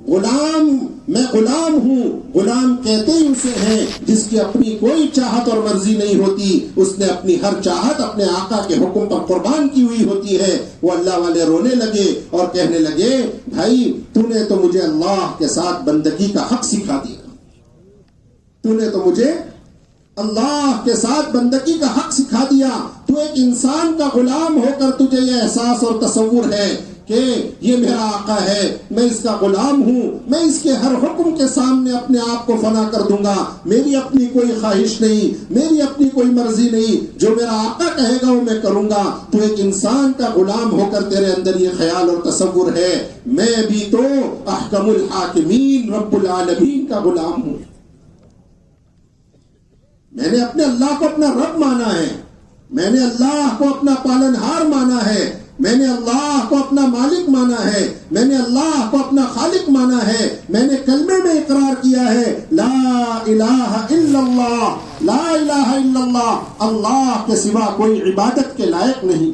غلام، میں غلام ہوں، غلام کہتے ہی اسے ہیں جس کی اپنی کوئی چاہت اور مرضی نہیں ہوتی، اس نے اپنی ہر چاہت اپنے آقا کے حکم پر قربان کی ہوئی ہوتی ہے۔ وہ اللہ والے رونے لگے اور کہنے لگے بھائی تو نے تو مجھے اللہ کے ساتھ بندگی کا حق سکھا دیا، تو نے تو مجھے اللہ کے ساتھ بندگی کا حق سکھا دیا۔ تو ایک انسان کا غلام ہو کر تجھے یہ احساس اور تصور ہے کہ یہ میرا آقا ہے، میں اس کا غلام ہوں، میں اس کے ہر حکم کے سامنے اپنے آپ کو فنا کر دوں گا، میری اپنی کوئی خواہش نہیں، میری اپنی کوئی مرضی نہیں، جو میرا آقا کہے گا وہ میں کروں گا۔ تو ایک انسان کا غلام ہو کر تیرے اندر یہ خیال اور تصور ہے میں بھی تو احکم الحاکمین رب العالمین کا غلام ہوں، میں نے اپنے اللہ کو اپنا رب مانا ہے، میں نے اللہ کو اپنا پالنہار مانا ہے، میں نے اللہ کو اپنا مالک مانا ہے، میں نے اللہ کو اپنا خالق مانا ہے، میں نے کلمے میں اقرار کیا ہے لا الہ الا اللہ، لا الہ الا اللہ، اللہ کے سوا کوئی عبادت کے لائق نہیں،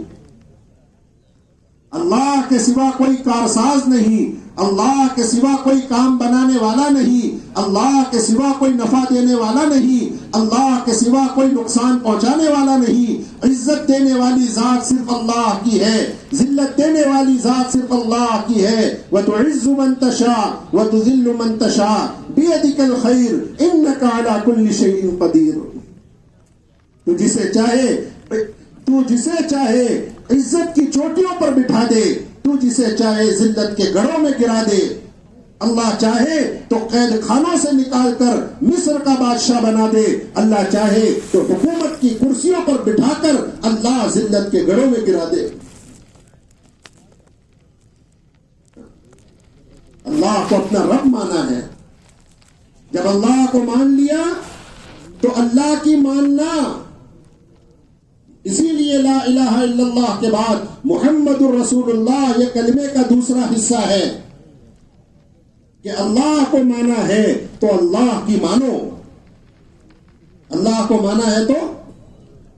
اللہ کے سوا کوئی کارساز نہیں، اللہ کے سوا کوئی کام بنانے والا نہیں، اللہ کے سوا کوئی نفع دینے والا نہیں، اللہ کے سوا کوئی نقصان پہنچانے والا نہیں۔ عزت دینے والی ذات صرف اللہ کی ہے، ذلت دینے والی ذات صرف اللہ کی ہے۔ وَتُعِزُّ مَن تَشَاءُ وَتُذِلُّ مَن تَشَاءُ بِيَدِكَ الْخَيْرُ إِنَّكَ عَلَى كُلِّ شَيْءٍ قَدِيرٌ۔ تو جسے چاہے عزت کی چوٹیوں پر بٹھا دے، تو جسے چاہے ذلت کے گڑھوں میں گرا دے، اللہ چاہے تو قید خانوں سے نکال کر مصر کا بادشاہ بنا دے، اللہ چاہے تو حکومت کی کرسیوں پر بٹھا کر اللہ ذلت کے گڑھوں میں گرا دے۔ اللہ کو اپنا رب مانا ہے، جب اللہ کو مان لیا تو اللہ کی ماننا، اسی لیے لا الہ الا اللہ کے بعد محمد الرسول اللہ یہ کلمے کا دوسرا حصہ ہے کہ اللہ کو مانا ہے تو اللہ کی مانو، اللہ کو مانا ہے تو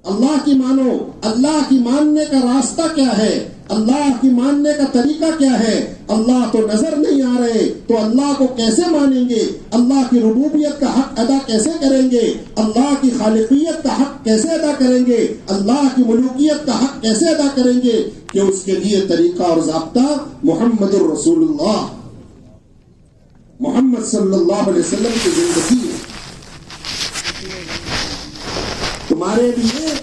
اللہ کی مانو۔ اللہ کی ماننے کا راستہ کیا ہے، اللہ کی ماننے کا طریقہ کیا ہے؟ اللہ تو نظر نہیں آ رہے تو اللہ کو کیسے مانیں گے؟ اللہ کی ربوبیت کا حق ادا کیسے کریں گے؟ اللہ کی خالقیت کا حق کیسے ادا کریں گے؟ اللہ کی ملوکیت کا حق کیسے ادا کریں گے؟ کہ اس کے لیے طریقہ اور ضابطہ محمد الرسول اللہ، محمد صلی اللہ علیہ وسلم کی زندگی ہے۔ تمہارے لیے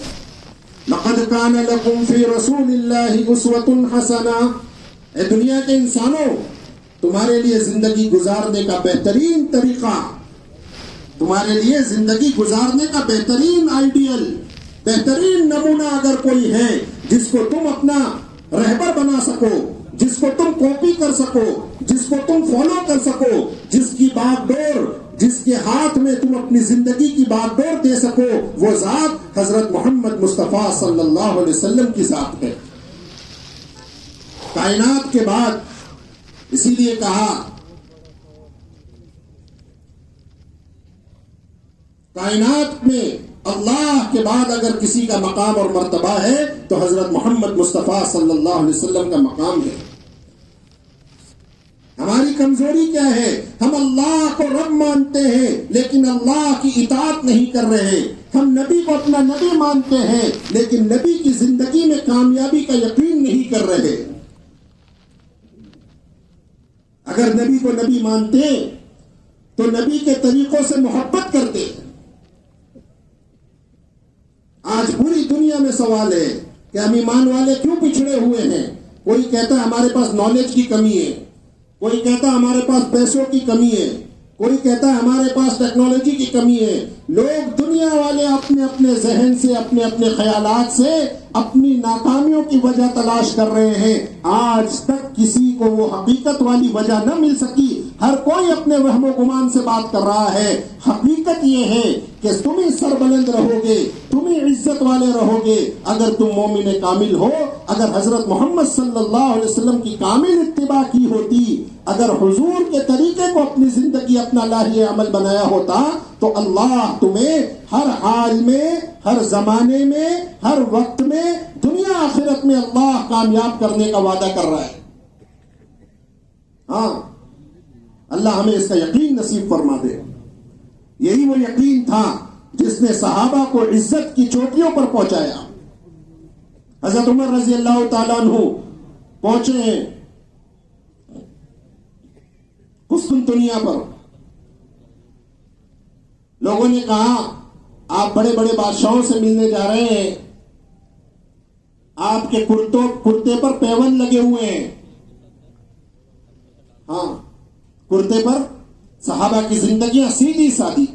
لقد کان لکم فی رسول اللہ اسوۃ حسنہ، اے دنیا کے انسانوں تمہارے لیے زندگی گزارنے کا بہترین طریقہ، تمہارے لیے زندگی گزارنے کا بہترین آئیڈیل، بہترین نمونہ اگر کوئی ہے جس کو تم اپنا رہبر بنا سکو، جس کو تم کاپی کر سکو، جس کو تم فالو کر سکو، جس کی باغ ڈور، جس کے ہاتھ میں تم اپنی زندگی کی باغ ڈور دے سکو، وہ ذات حضرت محمد مصطفیٰ صلی اللہ علیہ وسلم کی ذات ہے۔ کائنات کے بعد اسی لیے کہا کائنات میں اللہ کے بعد اگر کسی کا مقام اور مرتبہ ہے تو حضرت محمد مصطفیٰ صلی اللہ علیہ وسلم کا مقام ہے. ہماری کمزوری کیا ہے؟ ہم اللہ کو رب مانتے ہیں لیکن اللہ کی اطاعت نہیں کر رہے. ہم نبی کو اپنا نبی مانتے ہیں لیکن نبی کی زندگی میں کامیابی کا یقین نہیں کر رہے. اگر نبی کو نبی مانتے تو نبی کے طریقوں سے محبت کرتے. آج پوری دنیا میں سوال ہے کہ ہم ایمان والے کیوں پچھڑے ہوئے ہیں؟ کوئی کہتا ہے ہمارے پاس نالج کی کمی ہے، کوئی کہتا ہے ہمارے پاس پیسوں کی کمی ہے، کوئی کہتا ہے ہمارے پاس ٹیکنالوجی کی کمی ہے. لوگ دنیا والے اپنے اپنے ذہن سے، اپنے اپنے خیالات سے اپنی ناکامیوں کی وجہ تلاش کر رہے ہیں. آج تک کسی کو وہ حقیقت والی وجہ نہ مل سکی. ہر کوئی اپنے وہم و گمان سے بات کر رہا ہے. حقیقت یہ ہے کہ تم ہی سربلند رہو گے، تم ہی عزت والے رہو گے اگر تم مومن کامل ہو. اگر حضرت محمد صلی اللہ علیہ وسلم کی کامل اتباع کی ہوتی، اگر حضور کے طریقے کو اپنی زندگی، اپنا لاہی عمل بنایا ہوتا تو اللہ تمہیں ہر حال میں، ہر زمانے میں، ہر وقت میں، دنیا آخرت میں اللہ کامیاب کرنے کا وعدہ کر رہا ہے. ہاں، اللہ ہمیں اس کا یقین نصیب فرما دے. یہی وہ یقین تھا جس نے صحابہ کو عزت کی چوٹیوں پر پہنچایا. حضرت عمر رضی اللہ تعالیٰ عنہ پہنچے ہیں قسطنطنیہ پر. لوگوں نے کہا آپ بڑے بڑے بادشاہوں سے ملنے جا رہے ہیں، آپ کے کرتے پر پیون لگے ہوئے ہیں. ہاں، کرتے پر صحابہ کی زندگیاں سیدھی سادی،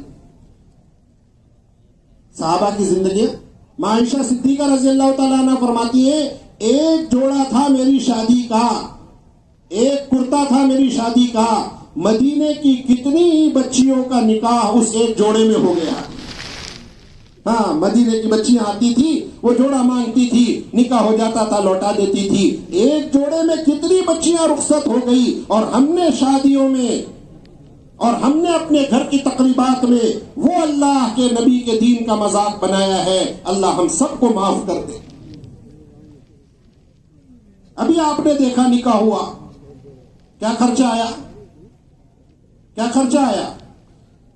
صحابہ کی زندگیاں. عائشہ صدیقہ رضی اللہ تعالیٰ عنہ فرماتی ہے ایک جوڑا تھا میری شادی کا، ایک کرتا تھا میری شادی کا، مدینے کی کتنی ہی بچیوں کا نکاح اس ایک جوڑے میں ہو گیا. ہاں، مدینے کی بچیاں آتی تھی، وہ جوڑا مانگتی تھی، نکاح ہو جاتا تھا، لوٹا دیتی تھی. ایک جوڑے میں کتنی بچیاں رخصت ہو گئی. اور ہم نے شادیوں میں اور ہم نے اپنے گھر کی تقریبات میں وہ اللہ کے نبی کے دین کا مذاق بنایا ہے. اللہ ہم سب کو معاف کر دے. ابھی آپ نے دیکھا نکاح ہوا، کیا خرچہ آیا؟ کیا خرچہ آیا؟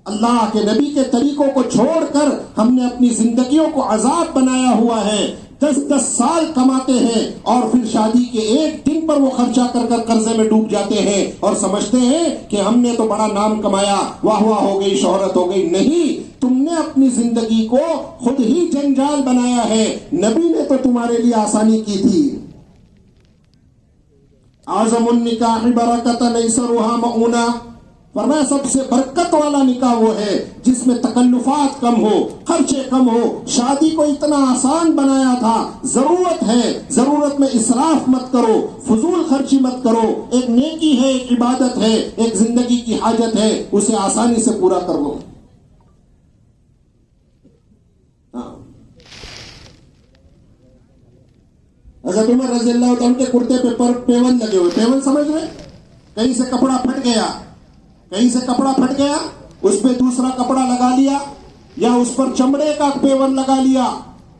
اللہ کے نبی کے طریقوں کو چھوڑ کر ہم نے اپنی زندگیوں کو عذاب بنایا ہوا ہے. 10 سال کماتے ہیں اور پھر شادی کے ایک دن پر وہ خرچہ کر کر قرضے میں ڈوب جاتے ہیں اور سمجھتے ہیں کہ ہم نے تو بڑا نام کمایا، واہ واہ ہو گئی، شہرت ہو گئی. نہیں، تم نے اپنی زندگی کو خود ہی جنجال بنایا ہے. نبی نے تو تمہارے لیے آسانی کی تھی. اعظم النکاح برکۃ ایسرھا مؤونہ، فرمایا سب سے برکت والا نکاح وہ ہے جس میں تکلفات کم ہو، خرچے کم ہو. شادی کو اتنا آسان بنایا تھا. ضرورت ہے، ضرورت میں اسراف مت کرو، فضول خرچی مت کرو. ایک نیکی ہے، ایک عبادت ہے، ایک زندگی کی حاجت ہے، اسے آسانی سے پورا کر لو. حضرت عمر رضی اللہ عنہ کے کرتے پہ پیون لگے ہوئے. پیون سمجھ رہے؟ کہیں سے کپڑا پھٹ گیا، کہیں سے کپڑا پھٹ گیا، اس پہ دوسرا کپڑا لگا لیا یا اس پر چمڑے کا پیون لگا لیا.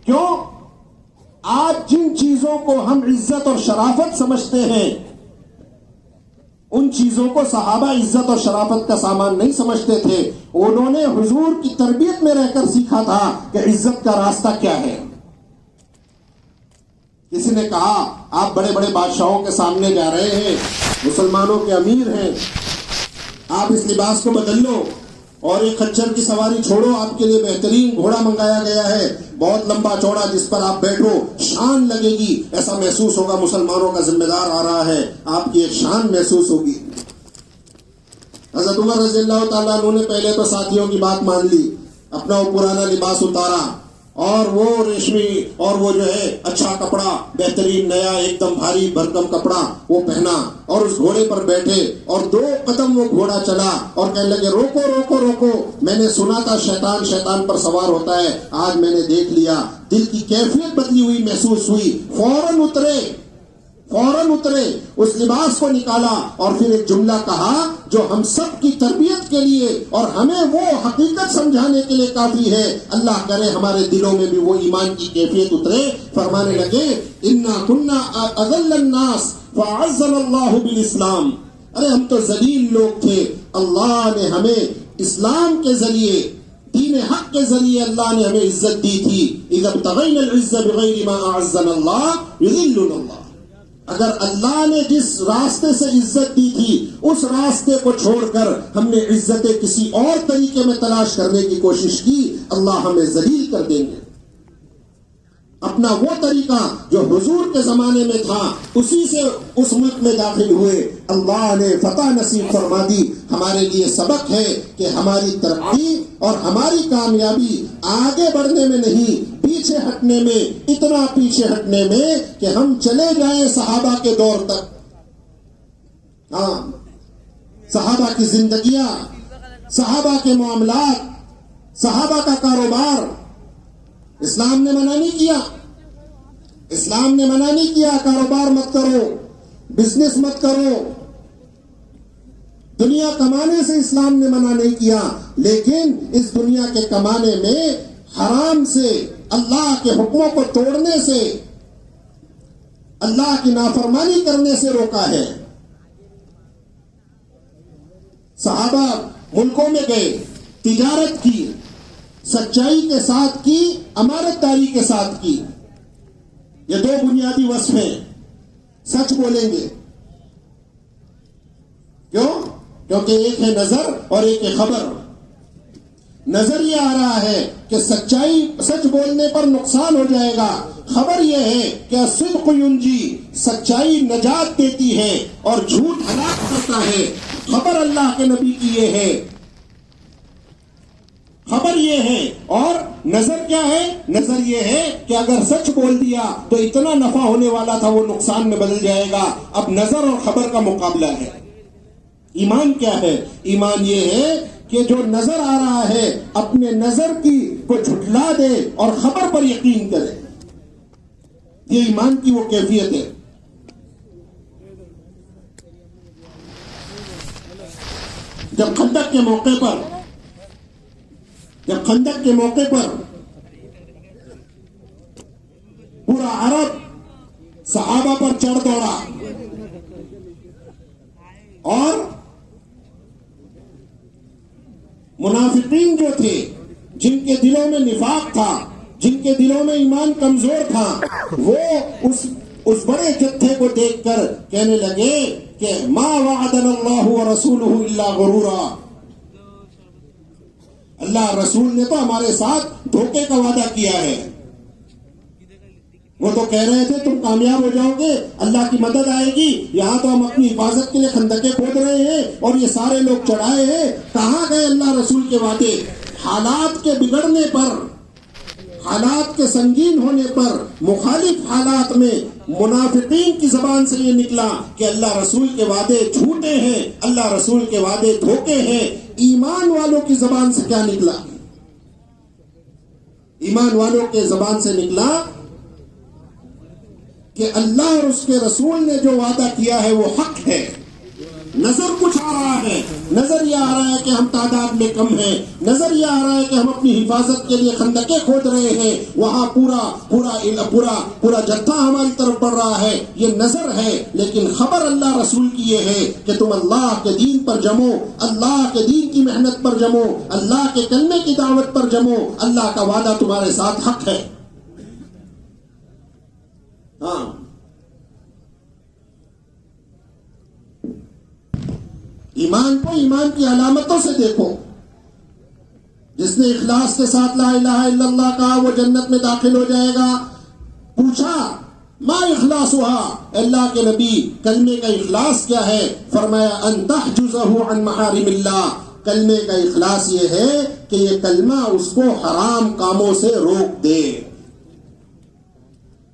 کیوں؟ آج جن چیزوں کو ہم عزت اور شرافت سمجھتے ہیں ان چیزوں کو صحابہ عزت اور شرافت کا سامان نہیں سمجھتے تھے. انہوں نے حضور کی تربیت میں رہ کر سیکھا تھا کہ عزت کا راستہ کیا ہے. کسی نے کہا آپ بڑے بڑے بادشاہوں کے سامنے جا رہے ہیں، مسلمانوں کے امیر ہیں، آپ اس لباس کو بدل لو اور ایک خچر کی سواری چھوڑو، آپ کے لیے بہترین گھوڑا منگایا گیا ہے، بہت لمبا چوڑا، جس پر آپ بیٹھو، شان لگے گی، ایسا محسوس ہوگا مسلمانوں کا ذمہ دار آ رہا ہے، آپ کی ایک شان محسوس ہوگی. حضرت عمر رضی اللہ تعالیٰ عنہ نے پہلے تو ساتھیوں کی بات مان لی، اپنا وہ پرانا لباس اتارا اور وہ ریشمی اور وہ جو ہے اچھا کپڑا، بہترین نیا ایک دم بھاری بھرکم کپڑا وہ پہنا اور اس گھوڑے پر بیٹھے اور 2 قدم وہ گھوڑا چلا اور کہنے لگے روکو روکو روکو، میں نے سنا تھا شیطان پر سوار ہوتا ہے، آج میں نے دیکھ لیا. دل کی کیفیت بدلی ہوئی محسوس ہوئی. فوراً اترے، فوراً اترے، اس لباس کو نکالا اور پھر ایک جملہ کہا جو ہم سب کی تربیت کے لیے اور ہمیں وہ حقیقت سمجھانے کے لیے کافی ہے. اللہ کرے ہمارے دلوں میں بھی وہ ایمان کی کیفیت اترے. فرمانے لگے انا کنا اذل الناس فاعزنا اللہ بالاسلام. ارے ہم تو ذلیل لوگ تھے، اللہ نے ہمیں اسلام کے ذریعے، دین حق کے ذریعے اللہ نے ہمیں عزت دی تھی. اذا ابتغینا العزة بغیر ما اعزنا اللہ یذلنا اللہ. اگر اللہ نے جس راستے سے عزت دی تھی اس راستے کو چھوڑ کر ہم نے عزتیں کسی اور طریقے میں تلاش کرنے کی کوشش کی، اللہ ہمیں ذلیل کر دیں گے. اپنا وہ طریقہ جو حضور کے زمانے میں تھا اسی سے اس ملک میں داخل ہوئے. اللہ نے فتح نصیب فرما دی. ہمارے لیے سبق ہے کہ ہماری ترقی اور ہماری کامیابی آگے بڑھنے میں نہیں، پیچھے ہٹنے میں، اتنا پیچھے ہٹنے میں کہ ہم چلے جائیں صحابہ کے دور تک. ہاں، صحابہ کی زندگیاں، صحابہ کے معاملات، صحابہ کا کاروبار اسلام نے منع نہیں کیا. اسلام نے منع نہیں کیا کاروبار مت کرو، بزنس مت کرو، دنیا کمانے سے اسلام نے منع نہیں کیا. لیکن اس دنیا کے کمانے میں حرام سے، اللہ کے حکموں کو توڑنے سے، اللہ کی نافرمانی کرنے سے روکا ہے. صحابہ ملکوں میں گئے، تجارت کی، سچائی کے ساتھ کی، امانت داری کے ساتھ کی. یہ دو بنیادی وصف ہیں. سچ بولیں گے. کیوں؟ کیونکہ ایک ہے نظر اور ایک ہے خبر. نظر یہ آ رہا ہے کہ سچائی، سچ بولنے پر نقصان ہو جائے گا. خبر یہ ہے کہ الصدق ینجی، سچائی نجات دیتی ہے اور جھوٹ ہلاک کرتا ہے. خبر اللہ کے نبی کی یہ ہے، خبر یہ ہے. اور نظر کیا ہے؟ نظر یہ ہے کہ اگر سچ بول دیا تو اتنا نفع ہونے والا تھا وہ نقصان میں بدل جائے گا. اب نظر اور خبر کا مقابلہ ہے. ایمان کیا ہے؟ ایمان یہ ہے کہ جو نظر آ رہا ہے اپنے نظر کی کو جھٹلا دے اور خبر پر یقین کرے. یہ ایمان کی وہ کیفیت ہے. جب خندق کے موقع پر پورا عرب صحابہ پر چڑھ دوڑا اور منافقین جو تھے، جن کے دلوں میں نفاق تھا، جن کے دلوں میں ایمان کمزور تھا، وہ اس بڑے جتھے کو دیکھ کر کہنے لگے کہ ما وعدنا اللہ ورسولہ الا غرورا. اللہ رسول نے تو ہمارے ساتھ دھوکے کا وعدہ کیا ہے. وہ تو کہہ رہے تھے تم کامیاب ہو جاؤ گے، اللہ کی مدد آئے گی. یہاں تو ہم اپنی حفاظت کے لیے خندقیں کھود رہے ہیں اور یہ سارے لوگ چڑھائے ہیں. کہاں گئے اللہ رسول کے وعدے؟ حالات کے بگڑنے پر، حالات کے سنگین ہونے پر، مخالف حالات میں منافقین کی زبان سے یہ نکلا کہ اللہ رسول کے وعدے جھوٹے ہیں، اللہ رسول کے وعدے دھوکے ہیں. ایمان والوں کی زبان سے کیا نکلا؟ ایمان والوں کے زبان سے نکلا کہ اللہ اور اس کے رسول نے جو وعدہ کیا ہے وہ حق ہے. نظر کچھ آ رہا ہے، نظر یہ آ رہا ہے کہ ہم تعداد میں کم ہیں، نظر یہ آ رہا ہے کہ ہم اپنی حفاظت کے لیے خندقیں کھود رہے ہیں، وہاں پورا جتھا ہماری طرف بڑھ رہا ہے. یہ نظر ہے، لیکن خبر اللہ رسول کی یہ ہے کہ تم اللہ کے دین پر جمو، اللہ کے دین کی محنت پر جمو، اللہ کے کلمے کی دعوت پر جمو. اللہ کا وعدہ تمہارے ساتھ حق ہے. ہاں، ایمان کو ایمان کی علامتوں سے دیکھو. جس نے اخلاص کے ساتھ لا الہ الا اللہ کہا وہ جنت میں داخل ہو جائے گا. پوچھا ما اخلاصھا، اللہ کے نبی کلمے کا اخلاص کیا ہے؟ فرمایا ان تحجزہ عن محارم اللہ. کلمے کا اخلاص یہ ہے کہ یہ کلمہ اس کو حرام کاموں سے روک دے.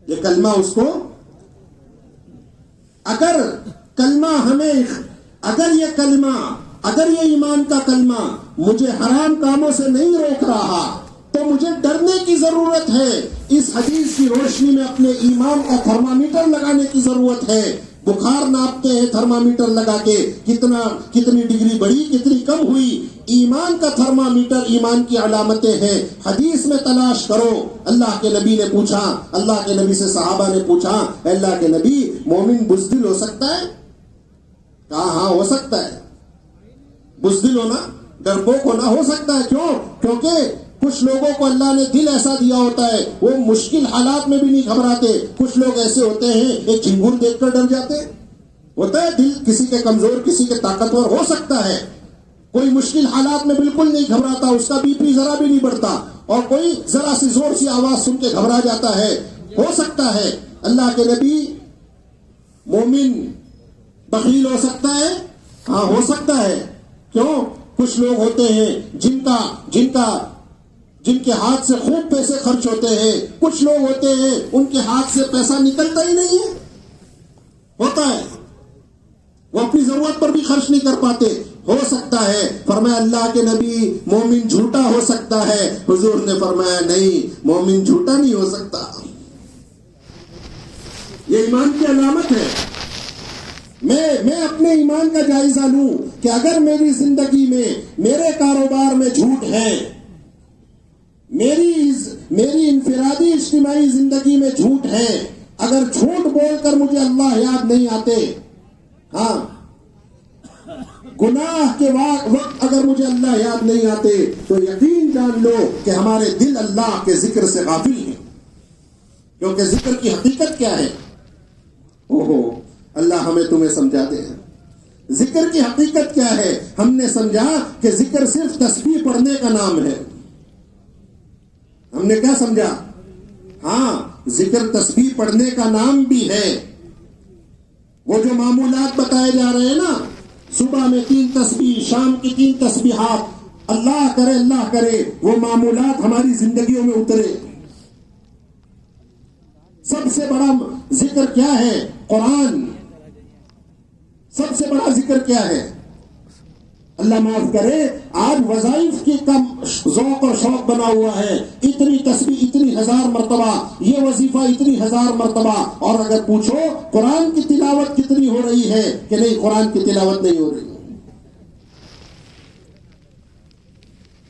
یہ کلمہ اس کو، اگر یہ ایمان کا کلمہ مجھے حرام کاموں سے نہیں روک رہا تو مجھے ڈرنے کی ضرورت ہے. اس حدیث کی روشنی میں اپنے ایمان کا تھرمامیٹر لگانے کی ضرورت ہے. بخار ناپتے ہیں تھرمامیٹر لگا کے, کتنی ڈگری بڑھی, کتنی کم ہوئی. ایمان کا تھرمامیٹر ایمان کی علامتیں ہیں. حدیث میں تلاش کرو. اللہ کے نبی نے پوچھا, اللہ کے نبی سے صحابہ نے پوچھا, اللہ کے نبی مومن بزدل ہو سکتا ہے؟ کہا ہاں ہو سکتا ہے. بزدل ہونا, ڈرپوک ہونا ہو سکتا ہے. کیوں؟ کیونکہ کچھ لوگوں کو اللہ نے دل ایسا دیا ہوتا ہے, وہ مشکل حالات میں بھی نہیں گھبراتے. کچھ لوگ ایسے ہوتے ہیں ایک جھنگور دیکھ کر ڈر جاتے. ہوتا ہے دل کسی کے کمزور, کسی کے طاقتور ہو سکتا ہے. کوئی مشکل حالات میں بالکل نہیں گھبراتا, اس کا بی پی ذرا بھی نہیں بڑھتا, اور کوئی ذرا سی زور سی آواز سن کے گھبرا جاتا ہے. ہو سکتا ہے. اللہ کے نبی مومن بخیل ہو سکتا ہے؟ ہاں ہو سکتا ہے. کیوں؟ کچھ لوگ ہوتے ہیں جن کے ہاتھ سے خوب پیسے خرچ ہوتے ہیں. کچھ لوگ ہوتے ہیں ان کے ہاتھ سے پیسہ نکلتا ہی نہیں ہے. ہوتا ہے, وہ اپنی ضرورت پر بھی خرچ نہیں کر پاتے. ہو سکتا ہے. فرمایا اللہ کے نبی مومن جھوٹا ہو سکتا ہے. حضور نے فرمایا نہیں, مومن جھوٹا نہیں ہو سکتا. یہ ایمان کی علامت ہے. میں اپنے ایمان کا جائزہ لوں کہ اگر میری زندگی میں, میرے کاروبار میں جھوٹ ہے, میری انفرادی اجتماعی زندگی میں جھوٹ ہے, اگر جھوٹ بول کر مجھے اللہ یاد نہیں آتے, ہاں گناہ کے وقت اگر مجھے اللہ یاد نہیں آتے, تو یقین جان لو کہ ہمارے دل اللہ کے ذکر سے غافل ہیں. کیونکہ ذکر کی حقیقت کیا ہے؟ اوہو, اللہ ہمیں تمہیں سمجھاتے ہیں. ذکر کی حقیقت کیا ہے؟ ہم نے سمجھا کہ ذکر صرف تسبیح پڑھنے کا نام ہے. ہم نے کیا سمجھا؟ ہاں, ذکر تسبیح پڑھنے کا نام بھی ہے. وہ جو معمولات بتائے جا رہے ہیں نا, صبح میں 3 تسبیح, شام کی 3 تسبیحات, اللہ کرے وہ معمولات ہماری زندگیوں میں اترے. سب سے بڑا ذکر کیا ہے؟ قرآن. سب سے بڑا ذکر کیا ہے؟ اللہ معاف کرے, آج وظائف کی کم ذوق اور شوق بنا ہوا ہے. اتنی تسبیح اتنی 1000 مرتبہ, یہ وظیفہ اتنی 1000 مرتبہ, اور اگر پوچھو قرآن کی تلاوت کتنی ہو رہی ہے, کہ نہیں, قرآن کی تلاوت نہیں ہو رہی.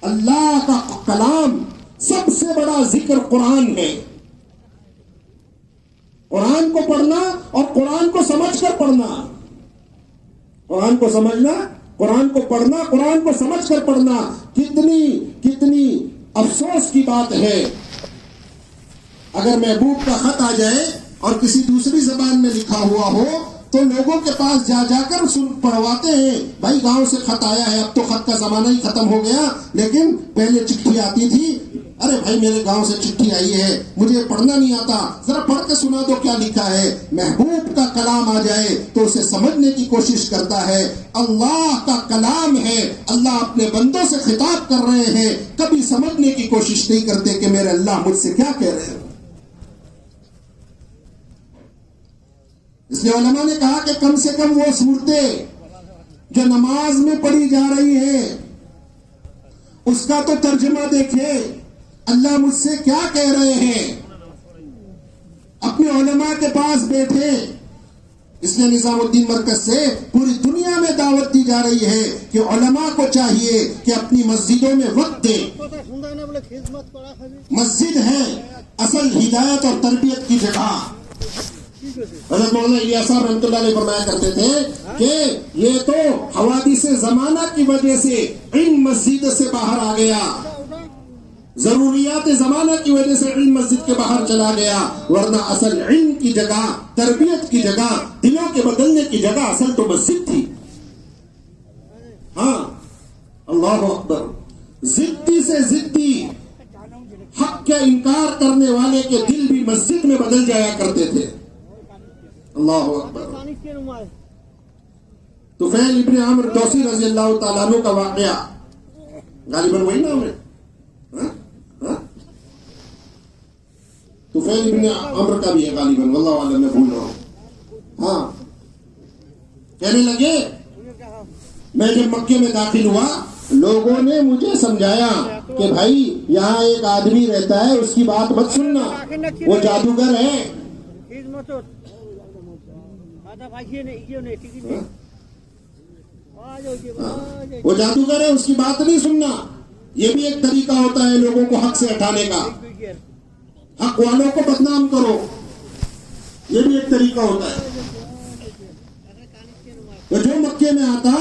اللہ کا کلام سب سے بڑا ذکر قرآن ہے. قرآن کو پڑھنا اور قرآن کو سمجھ کر پڑھنا, قرآن کو سمجھنا, قرآن کو پڑھنا, قرآن کو سمجھ کر پڑھنا. کتنی افسوس کی بات ہے اگر محبوب کا خط آ جائے اور کسی دوسری زبان میں لکھا ہوا ہو, تو لوگوں کے پاس جا کر پڑھواتے ہیں, بھائی گاؤں سے خط آیا ہے. اب تو خط کا زمانہ ہی ختم ہو گیا, لیکن پہلے چٹھی آتی تھی. ارے بھائی میرے گاؤں سے چٹھی آئی ہے, مجھے پڑھنا نہیں آتا, ذرا پڑھ کے سنا دو کیا لکھا ہے. محبوب کا کلام آ جائے تو اسے سمجھنے کی کوشش کرتا ہے. اللہ کا کلام ہے, اللہ اپنے بندوں سے خطاب کر رہے ہیں, کبھی سمجھنے کی کوشش نہیں کرتے کہ میرے اللہ مجھ سے کیا کہہ رہے ہیں. اس لیے علماء نے کہا کہ کم سے کم وہ صورتیں جو نماز میں پڑھی جا رہی ہے اس کا تو ترجمہ دیکھے, اللہ مجھ سے کیا کہہ رہے ہیں. اپنے علماء کے پاس بیٹھے. اس لیے نظام الدین مرکز سے پوری دنیا میں دعوت دی جا رہی ہے کہ علماء کو چاہیے کہ اپنی مسجدوں میں وقت دیں. مسجد ہے اصل ہدایت اور تربیت کی جگہ. حضرت مولانا الیاس صاحب رحمۃ اللہ علیہ فرمایا کرتے تھے کہ یہ تو حوادث زمانہ کی وجہ سے علم مسجد سے باہر آ گیا, ضروریات زمانہ کی وجہ سے علم مسجد کے باہر چلا گیا, ورنہ اصل علم کی جگہ, تربیت کی جگہ, دلوں کے بدلنے کی جگہ اصل تو مسجد تھی. ہاں, اللہ اکبر. ضدی سے ضدی حق کا انکار کرنے والے کے دل بھی مسجد میں بدل جایا کرتے تھے. اللہ اکبر. طفیل ابن عمرو دوسی رضی اللہ تعالیٰ عنہ کا واقعہ, غالباً وہی نام ہے, طفیل ابن عمرو کا بھی ہے غالباً, واللہ اعلم, میں بھول رہا ہوں. ہاں, کہنے لگے میں جب مکے میں داخل ہوا لوگوں نے مجھے سمجھایا کہ بھائی یہاں ایک آدمی رہتا ہے، اس کی بات مت سننا، وہ جادوگر ہے۔ وہ جادوگر ہے، اس کی بات نہیں سننا۔ یہ بھی ایک طریقہ ہوتا ہے لوگوں کو حق سے ہٹانے کا، حق والوں کو بدنام کرو، یہ بھی ایک طریقہ ہوتا ہے۔ تو جو مکے میں آتا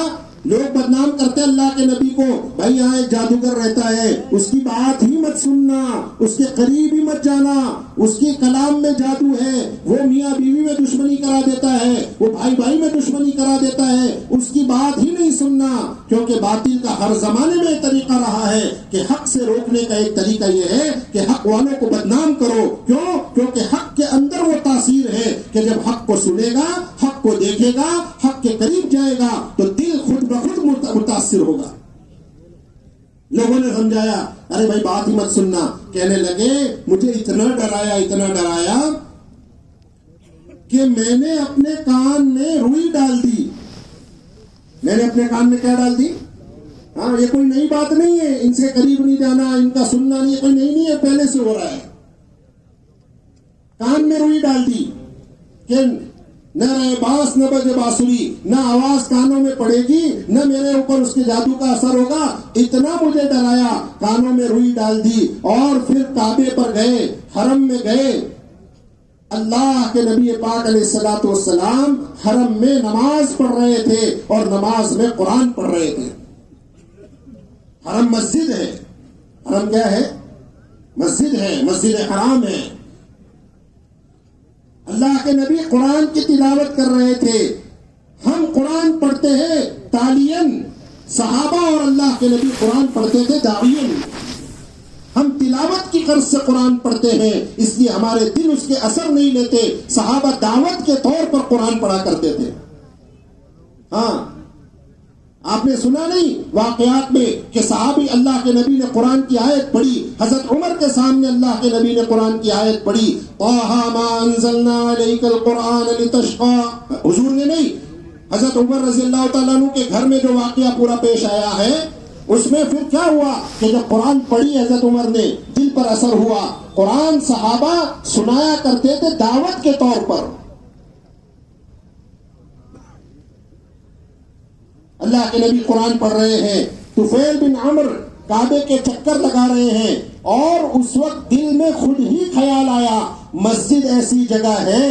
لوگ بدنام کرتے اللہ کے نبی کو، بھائی یہاں ایک جادوگر رہتا ہے، اس کی بات ہی مت سننا، اس کے قریب ہی مت جانا، اس کے کلام میں جادو ہے، وہ میاں بیوی میں دشمنی کرا دیتا ہے، وہ بھائی بھائی میں دشمنی کرا دیتا ہے، اس کی بات ہی نہیں سننا۔ کیونکہ باطل کا ہر زمانے میں طریقہ رہا ہے کہ حق سے روکنے کا ایک طریقہ یہ ہے کہ حق والوں کو بدنام کرو۔ کیوں؟ کیونکہ حق کے اندر وہ تاثیر ہے کہ جب حق کو سنے گا، حق کو دیکھے گا، حق کے قریب جائے گا تو دل خود بخود متاثر ہوگا۔ لوگوں نے سمجھایا، ارے بھائی بات ہی مت سننا۔ کہنے لگے مجھے اتنا ڈرایا کہ میں نے اپنے کان میں روئی ڈال دی۔ میں نے اپنے کان میں کیا ڈال دی؟ ہاں، یہ کوئی نئی بات نہیں ہے، ان سے قریب نہیں جانا، ان کا سننا نہیں، کوئی نئی نہیں ہے، پہلے سے ہو رہا ہے۔ کان میں روئی ڈال دی کہ نہ رہے باس نہ بجے بانسری، نہ آواز کانوں میں پڑے گی، نہ میرے اوپر اس کے جادو کا اثر ہوگا۔ اتنا مجھے ڈرایا، کانوں میں روئی ڈال دی، اور پھر کعبے پر گئے، حرم میں گئے۔ اللہ کے نبی پاک علیہ الصلوۃ والسلام حرم میں نماز پڑھ رہے تھے اور نماز میں قرآن پڑھ رہے تھے۔ حرم مسجد ہے، حرم کیا ہے؟ مسجد ہے، مسجد حرام ہے۔ اللہ کے نبی قرآن کی تلاوت کر رہے تھے، ہم قرآن پڑھتے ہیں تالین، صحابہ اور اللہ کے نبی قرآن پڑھتے تھے داعین۔ ہم تلاوت کی غرض سے قرآن پڑھتے ہیں، اس لیے ہمارے دل اس کے اثر نہیں لیتے۔ صحابہ دعوت کے طور پر قرآن پڑھا کرتے تھے۔ ہاں، آپ نے سنا نہیں واقعات میں کہ صحابی اللہ کے نبی نے قرآن کی آیت پڑھی، حضرت عمر کے سامنے اللہ کے نبی نے قرآن کی آیت پڑھی، طٰہٰ مَا أَنزَلْنَا عَلَيْكَ الْقُرْآنَ لِتَشْقَىٰ۔ حضور نے نہیں، حضرت عمر رضی اللہ تعالیٰ عنہ کے گھر میں جو واقعہ پورا پیش آیا ہے، اس میں پھر کیا ہوا کہ جب قرآن پڑھی حضرت عمر نے، دل پر اثر ہوا۔ قرآن صحابہ سنایا کرتے تھے دعوت کے طور پر۔ اللہ کے نبی قرآن پڑھ رہے ہیں، طفیل بن عمر کعبے کے چکر لگا رہے ہیں، اور اس وقت دل میں خود ہی خیال آیا، مسجد ایسی جگہ ہے،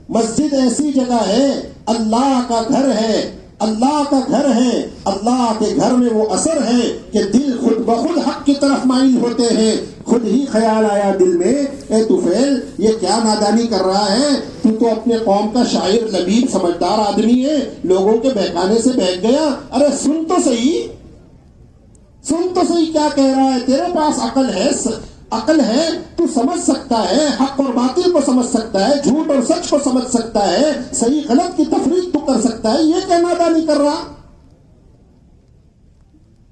مسجد ایسی جگہ ہے، اللہ کا گھر ہے، اللہ کا گھر ہے، اللہ کے گھر میں وہ اثر ہے کہ دل خود بخود حق کی طرف مائل ہوتے ہیں۔ خود ہی خیال آیا دل میں، اے طفیل یہ کیا نادانی کر رہا ہے، تو اپنے قوم کا شاعر لبیب سمجھدار آدمی ہے، لوگوں کے بہکانے سے بہک گیا۔ ارے سن تو صحیح، سن تو صحیح کیا کہہ رہا ہے، تیرے پاس عقل ہے، تو سمجھ سکتا ہے، حق اور باطل کو سمجھ سکتا ہے، جھوٹ اور سچ کو سمجھ سکتا ہے، صحیح غلط کی تفریق تو کر سکتا ہے، یہ کیا نادانی کر رہا؟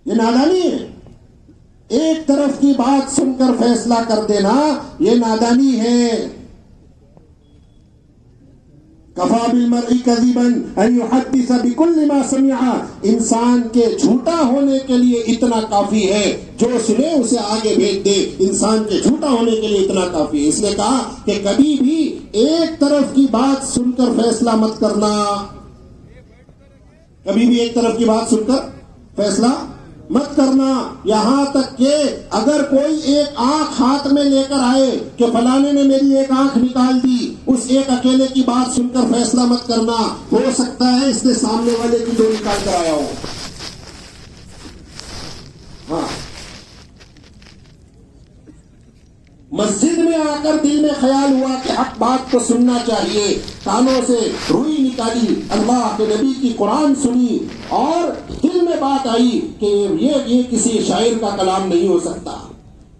یہ نادانی ہے۔ ایک طرف کی بات سن کر فیصلہ کر دینا یہ نادانی ہے۔ کفا بالمرء کذبا ان یحدث بکل ما سمع، انسان کے جھوٹا ہونے کے لیے اتنا کافی ہے، جو سنے اسے آگے بھیج دے، انسان کے جھوٹا ہونے کے لیے اتنا کافی ہے۔ اس نے کہا کہ کبھی بھی ایک طرف کی بات سن کر فیصلہ مت کرنا، کبھی بھی ایک طرف کی بات سن کر فیصلہ مت کرنا، یہاں تک کہ اگر کوئی ایک آنکھ ہاتھ میں لے کر آئے کہ فلانے نے میری ایک آنکھ نکال دی، اس ایک اکیلے کی بات سن کر فیصلہ مت کرنا، ہو سکتا ہے اس نے سامنے والے کی دو نکال کر آیا ہو۔ ہاں، مسجد میں آ کر دل میں خیال ہوا کہ حق بات کو سننا چاہیے، کانوں سے روئی نکالی، اللہ کے نبی کی قرآن سنی، اور دل میں بات آئی کہ یہ کسی شاعر کا کلام نہیں ہو سکتا۔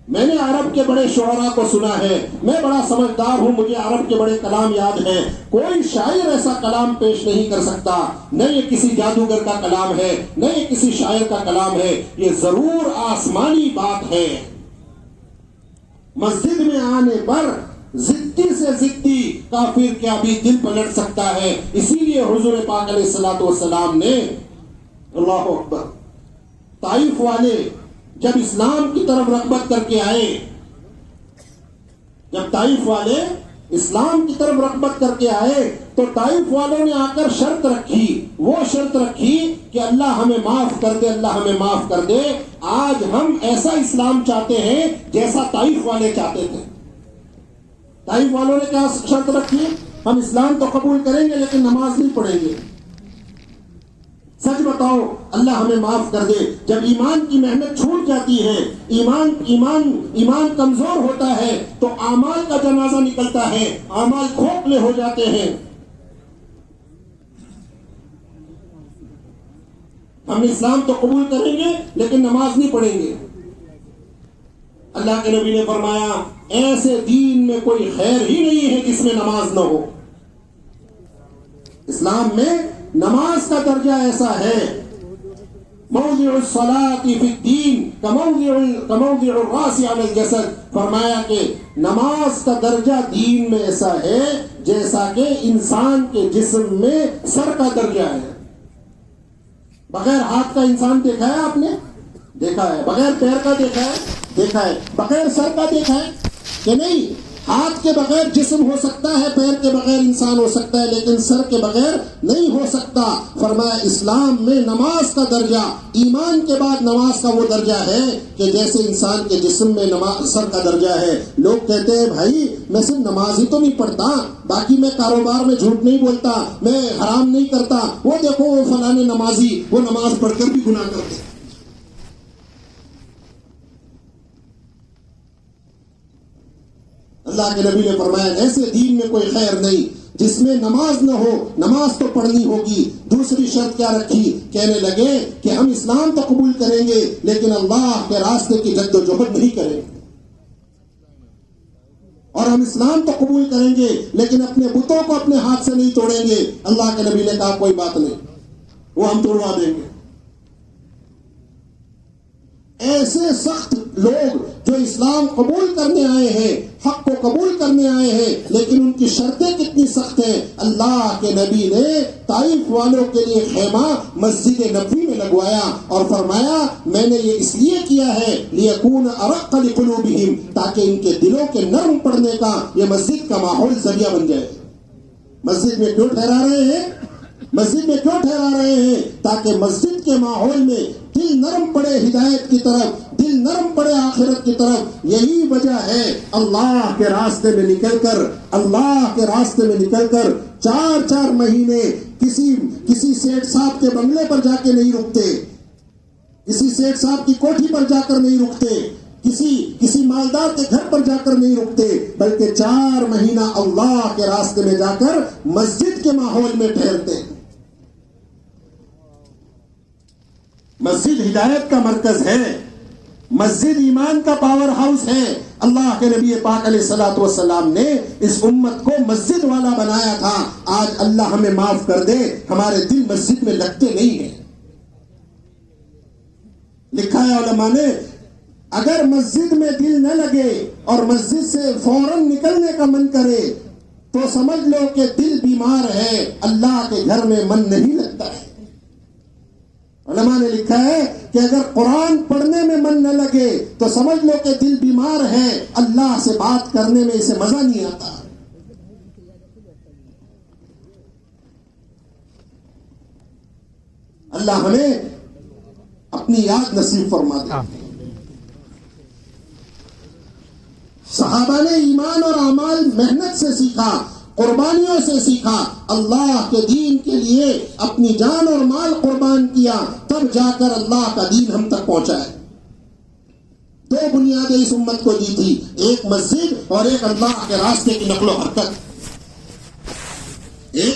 میں نے عرب کے بڑے شعراء کو سنا ہے، میں بڑا سمجھدار ہوں، مجھے عرب کے بڑے کلام یاد ہیں، کوئی شاعر ایسا کلام پیش نہیں کر سکتا، نہ یہ کسی جادوگر کا کلام ہے، نہ یہ کسی شاعر کا کلام ہے، یہ ضرور آسمانی بات ہے۔ مسجد میں آنے پر ضدی سے ضدی کافر کیا بھی دل پلٹ سکتا ہے، اسی لیے حضور پاک علیہ الصلوۃ والسلام نے اللہ اکبر طائف والے جب اسلام کی طرف رغبت کر کے آئے، جب طائف والے اسلام کی طرف رغبت کر کے آئے تو طائف والوں نے آ کر شرط رکھی، وہ شرط رکھی کہ اللہ ہمیں معاف کر دے، اللہ ہمیں معاف کر دے، آج ہم ایسا اسلام چاہتے ہیں جیسا طائف والے چاہتے تھے۔ طائف والوں نے کیا شرط رکھی؟ ہم اسلام تو قبول کریں گے لیکن نماز نہیں پڑھیں گے۔ سچ بتاؤ، اللہ ہمیں معاف کر دے، جب ایمان کی محنت چھوٹ جاتی ہے، ایمان کمزور ہوتا ہے تو اعمال کا جنازہ نکلتا ہے، اعمال کھوکھلے ہو جاتے ہیں۔ ہم اسلام تو قبول کریں گے لیکن نماز نہیں پڑھیں گے۔ اللہ کے نبی نے فرمایا ایسے دین میں کوئی خیر ہی نہیں ہے جس میں نماز نہ ہو۔ اسلام میں نماز کا درجہ ایسا ہے، موضع الصلاۃ فی الدین کموضع الراس علی الجسد، فرمایا کہ نماز کا درجہ دین میں ایسا ہے جیسا کہ انسان کے جسم میں سر کا درجہ ہے۔ بغیر ہاتھ کا انسان دیکھا ہے آپ نے؟ دیکھا ہے۔ بغیر پیر کا دیکھا ہے؟ دیکھا ہے۔ بغیر سر کا دیکھا ہے کہ نہیں؟ ہاتھ کے بغیر جسم ہو سکتا ہے، پیر کے بغیر انسان ہو سکتا ہے، لیکن سر کے بغیر نہیں ہو سکتا۔ فرمایا اسلام میں نماز کا درجہ، ایمان کے بعد نماز کا وہ درجہ ہے کہ جیسے انسان کے جسم میں سر کا درجہ ہے۔ لوگ کہتے ہیں بھائی میں صرف نماز ہی تو نہیں پڑھتا، باقی میں کاروبار میں جھوٹ نہیں بولتا، میں حرام نہیں کرتا، وہ دیکھو وہ فلاں نمازی، وہ نماز پڑھ کر بھی گناہ کرتے ہیں۔ اللہ کے نبی نے فرمایا ایسے دین میں کوئی خیر نہیں جس میں نماز نہ ہو، نماز تو پڑھنی ہوگی۔ دوسری شرط کیا رکھی؟ کہنے لگے کہ ہم اسلام تو قبول کریں گے لیکن اللہ کے راستے کی جد و جہد نہیں کریں گے، اور ہم اسلام تو قبول کریں گے لیکن اپنے بتوں کو اپنے ہاتھ سے نہیں توڑیں گے۔ اللہ کے نبی نے کہا کوئی بات نہیں، وہ ہم توڑوا دیں گے۔ ایسے سخت لوگ جو اسلام قبول کرنے آئے ہیں، حق کو قبول کرنے آئے ہیں، لیکن ان کی شرطیں کتنی سخت ہیں۔ اللہ کے نبی نے طائف والوں کے لیے خیمہ مسجد نبوی میں لگوایا اور فرمایا میں نے یہ اس لیے کیا ہے لیکون ارق لقلوبہم، تاکہ ان کے دلوں کے نرم پڑنے کا یہ مسجد کا ماحول ذریعہ بن جائے۔ مسجد میں کیوں ٹھہرا رہے ہیں؟ مسجد میں کیوں ٹھہرا رہے ہیں؟ تاکہ مسجد کے ماحول میں دل نرم پڑے ہدایت کی طرف، دل نرم پڑے آخرت کی طرف۔ یہی وجہ ہے اللہ کے راستے میں نکل کر 4 مہینے کسی سیٹ صاحب کے بنگلے پر جا کے نہیں رکتے، کسی سیٹ صاحب کی کوٹھی پر جا کر نہیں رکتے، کسی مالدار کے گھر پر جا کر نہیں رکتے، بلکہ 4 مہینہ اللہ کے راستے میں جا کر مسجد کے ماحول میں ٹھہرتے ہیں۔ مسجد ہدایت کا مرکز ہے، مسجد ایمان کا پاور ہاؤس ہے۔ اللہ کے نبی پاک علیہ الصلوۃ والسلام نے اس امت کو مسجد والا بنایا تھا۔ آج اللہ ہمیں معاف کر دے، ہمارے دل مسجد میں لگتے نہیں ہیں۔ لکھا ہے علماء نے اگر مسجد میں دل نہ لگے اور مسجد سے فوراً نکلنے کا من کرے تو سمجھ لو کہ دل بیمار ہے، اللہ کے گھر میں من نہیں لگتا ہے۔ علماء نے لکھا ہے کہ اگر قرآن پڑھنے میں من نہ لگے تو سمجھ لو کہ دل بیمار ہے، اللہ سے بات کرنے میں اسے مزہ نہیں آتا۔ اللہ ہمیں اپنی یاد نصیب فرما دے۔ صحابہ نے ایمان اور اعمال محنت سے سیکھا، قربانیوں سے سیکھا، اللہ کے دین کے لیے اپنی جان اور مال قربان کیا، تب جا کر اللہ کا دین ہم تک پہنچا ہے۔ 2 بنیادیں اس امت کو دی تھی، ایک مسجد اور ایک اللہ کے راستے کی نقل و حرکت۔ ایک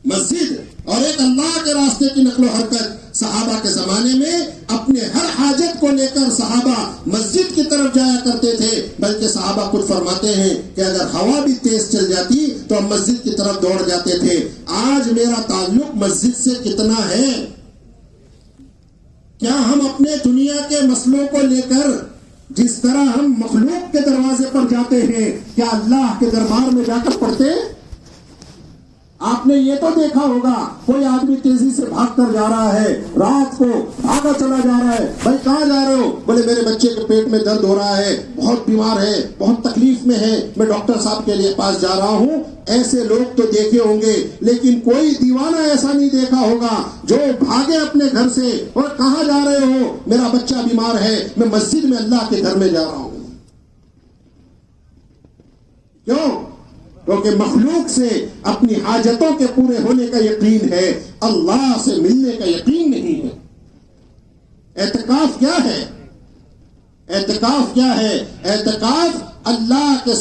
مسجد اور ایک اللہ کے راستے کی نقل و حرکت۔ صحابہ کے زمانے میں اپنے ہر حاجت کو لے کر صحابہ مسجد کی طرف جایا کرتے تھے، بلکہ صحابہ خود فرماتے ہیں کہ اگر ہوا بھی تیز چل جاتی تو ہم مسجد کی طرف دوڑ جاتے تھے۔ آج میرا تعلق مسجد سے کتنا ہے؟ کیا ہم اپنے دنیا کے مسئلوں کو لے کر جس طرح ہم مخلوق کے دروازے پر جاتے ہیں، کیا اللہ کے دربار میں جا کر پڑھتے ہیں؟ آپ نے یہ تو دیکھا ہوگا کوئی آدمی تیزی سے بھاگ کر جا رہا ہے، رات کو بھاگا چلا جا رہا ہے، بھائی کہاں جا رہے ہو؟ بولے میرے بچے کے پیٹ میں درد ہو رہا ہے، بہت بیمار ہے، بہت تکلیف میں ہے، میں ڈاکٹر صاحب کے لیے پاس جا رہا ہوں۔ ایسے لوگ تو دیکھے ہوں گے، لیکن کوئی دیوانہ ایسا نہیں دیکھا ہوگا جو بھاگے اپنے گھر سے اور کہاں جا رہے ہو؟ میرا بچہ بیمار ہے، میں مسجد میں اللہ کے گھر میں جا رہا ہوں۔ کیوں؟ کیونکہ مخلوق سے اپنی حاجتوں کے پورے ہونے کا یقین ہے، اللہ سے ملنے کا یقین نہیں ہے۔ اعتکاف کیا ہے؟ اعتکاف کیا ہے؟ اعتکاف اللہ کے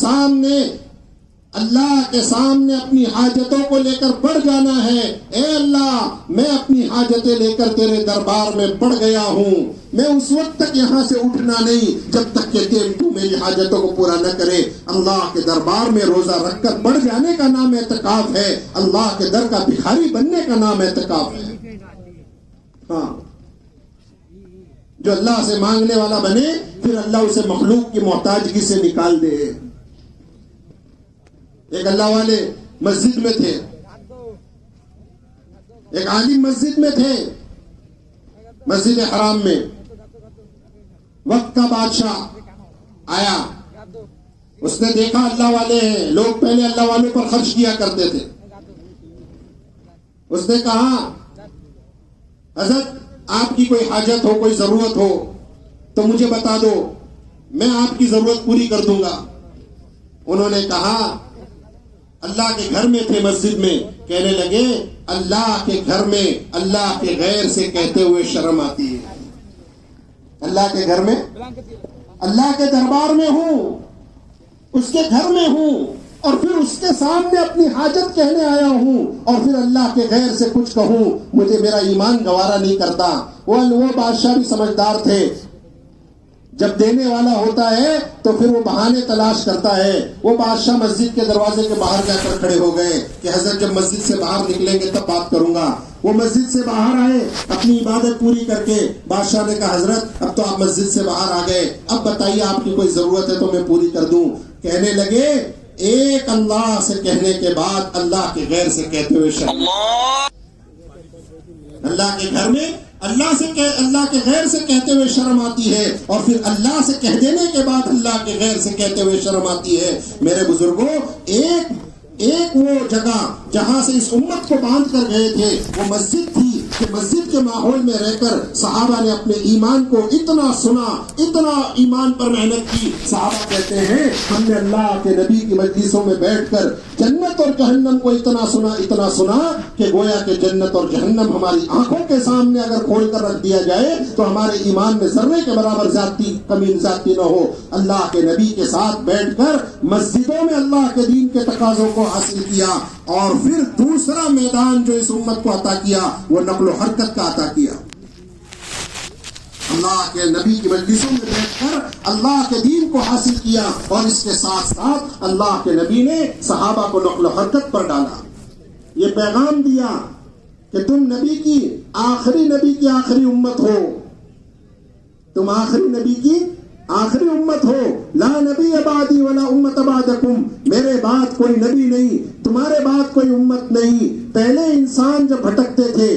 سامنے اپنی حاجتوں کو لے کر بڑھ جانا ہے۔ اے اللہ، میں اپنی حاجتیں لے کر تیرے دربار میں بڑھ گیا ہوں، میں اس وقت تک یہاں سے اٹھنا نہیں جب تک کہ تو میری حاجتوں کو پورا نہ کرے۔ اللہ کے دربار میں روزہ رکھ کر بڑھ جانے کا نام اعتکاف ہے، اللہ کے در کا بھکاری بننے کا نام اعتکاف ہے۔ ہاں، جو اللہ سے مانگنے والا بنے، پھر اللہ اسے مخلوق کی محتاجگی سے نکال دے۔ ایک اللہ والے مسجد میں تھے، ایک عالم مسجد میں تھے، مسجد حرام میں۔ وقت کا بادشاہ آیا، اس نے دیکھا اللہ والے ہیں، لوگ پہلے اللہ والوں پر خرچ کیا کرتے تھے۔ اس نے کہا حضرت آپ کی کوئی حاجت ہو، کوئی ضرورت ہو تو مجھے بتا دو، میں آپ کی ضرورت پوری کر دوں گا۔ انہوں نے کہا اللہ کے گھر میں تھے مسجد میں، کہنے لگے اللہ کے گھر میں اللہ کے غیر سے کہتے ہوئے شرم آتی ہے۔ اللہ کے گھر میں، اللہ کے دربار میں ہوں، اس کے گھر میں ہوں، اور پھر اس کے سامنے اپنی حاجت کہنے آیا ہوں، اور پھر اللہ کے غیر سے کچھ کہوں، مجھے میرا ایمان گوارا نہیں کرتا۔ وہ بادشاہ بھی سمجھدار تھے، جب دینے والا ہوتا ہے تو پھر وہ بہانے تلاش کرتا ہے۔ وہ بادشاہ مسجد کے دروازے کے باہر جا کر کھڑے ہو گئے کہ حضرت جب مسجد سے باہر نکلیں گے تب بات کروں گا۔ وہ مسجد سے باہر آئے اپنی عبادت پوری کر کے۔ بادشاہ نے کہا حضرت اب تو آپ مسجد سے باہر آ گئے، اب بتائیے آپ کی کوئی ضرورت ہے تو میں پوری کر دوں۔ کہنے لگے ایک اللہ سے کہنے کے بعد اللہ کے غیر سے کہتے ہوئے شرم، اللہ کے گھر میں اللہ کے غیر سے کہتے ہوئے شرم آتی ہے، اور پھر اللہ سے کہہ دینے کے بعد اللہ کے غیر سے کہتے ہوئے شرم آتی ہے۔ میرے بزرگوں، ایک وہ جگہ جہاں سے اس امت کو باندھ کر گئے تھے وہ مسجد تھی، کہ مسجد کے ماحول میں رہ کر صحابہ نے اپنے ایمان کو اتنا سنا، اتنا ایمان پر محنت کی۔ صحابہ کہتے ہیں ہم نے اللہ کے نبی کی مجلسوں میں بیٹھ کر جنت اور جہنم کو اتنا سنا کہ گویا کہ جنت اور جہنم ہماری آنکھوں کے سامنے اگر کھول کر رکھ دیا جائے تو ہمارے ایمان میں ذرے کے برابر کمی زیادتی نہ ہو۔ اللہ کے نبی کے ساتھ بیٹھ کر مسجدوں میں اللہ کے دین کے تقاضوں کو حاصل کیا، اور پھر دوسرا میدان جو اس امت کو عطا کیا وہ نقل و حرکت کا عطا کیا۔ اللہ کے نبی کی مجلسوں میں بیٹھ کر اللہ کے دین کو حاصل کیا، اور اس کے ساتھ ساتھ اللہ کے نبی نے صحابہ کو نقل و حرکت پر ڈالا۔ یہ پیغام دیا کہ تم نبی کی آخری امت ہو، تم آخری نبی کی آخری امت ہو۔ لا نبی بعدی ولا امت بعدکم، میرے بعد کوئی نبی نہیں، تمہارے بعد کوئی امت نہیں۔ پہلے انسان جب بھٹکتے تھے،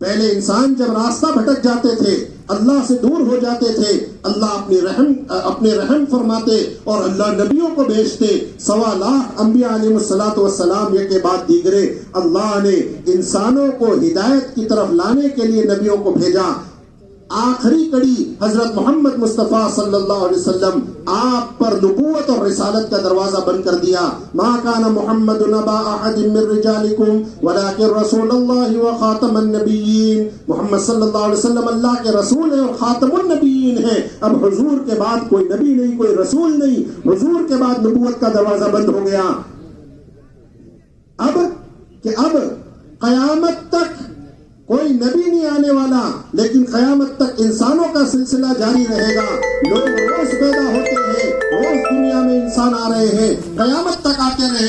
پہلے انسان جب راستہ بھٹک جاتے تھے، اللہ سے دور ہو جاتے تھے، اللہ اپنے رحم فرماتے اور اللہ نبیوں کو بھیجتے۔ 1.25 لاکھ انبیاء علیہ السلام یہ کے بعد دیگرے اللہ نے انسانوں کو ہدایت کی طرف لانے کے لیے نبیوں کو بھیجا۔ آخری کڑی حضرت محمد مصطفیٰ صلی اللہ علیہ وسلم، آپ پر نبوت اور رسالت کا دروازہ بند کر دیا۔ ما کان محمد نبا احد من رجالکم ولکن رسول اللہ وخاتم النبیین، محمد صلی اللہ علیہ وسلم اللہ کے رسول ہیں اور خاتم النبیین ہیں۔ اب حضور کے بعد کوئی نبی نہیں، کوئی رسول نہیں، حضور کے بعد نبوت کا دروازہ بند ہو گیا۔ اب قیامت تک کوئی نبی نہیں آنے والا، لیکن قیامت تک انسانوں کا سلسلہ جاری رہے گا۔ لوگ روز پیدا ہوتے ہیں، روز دنیا میں انسان آ رہے ہیں، قیامت تک آتے رہے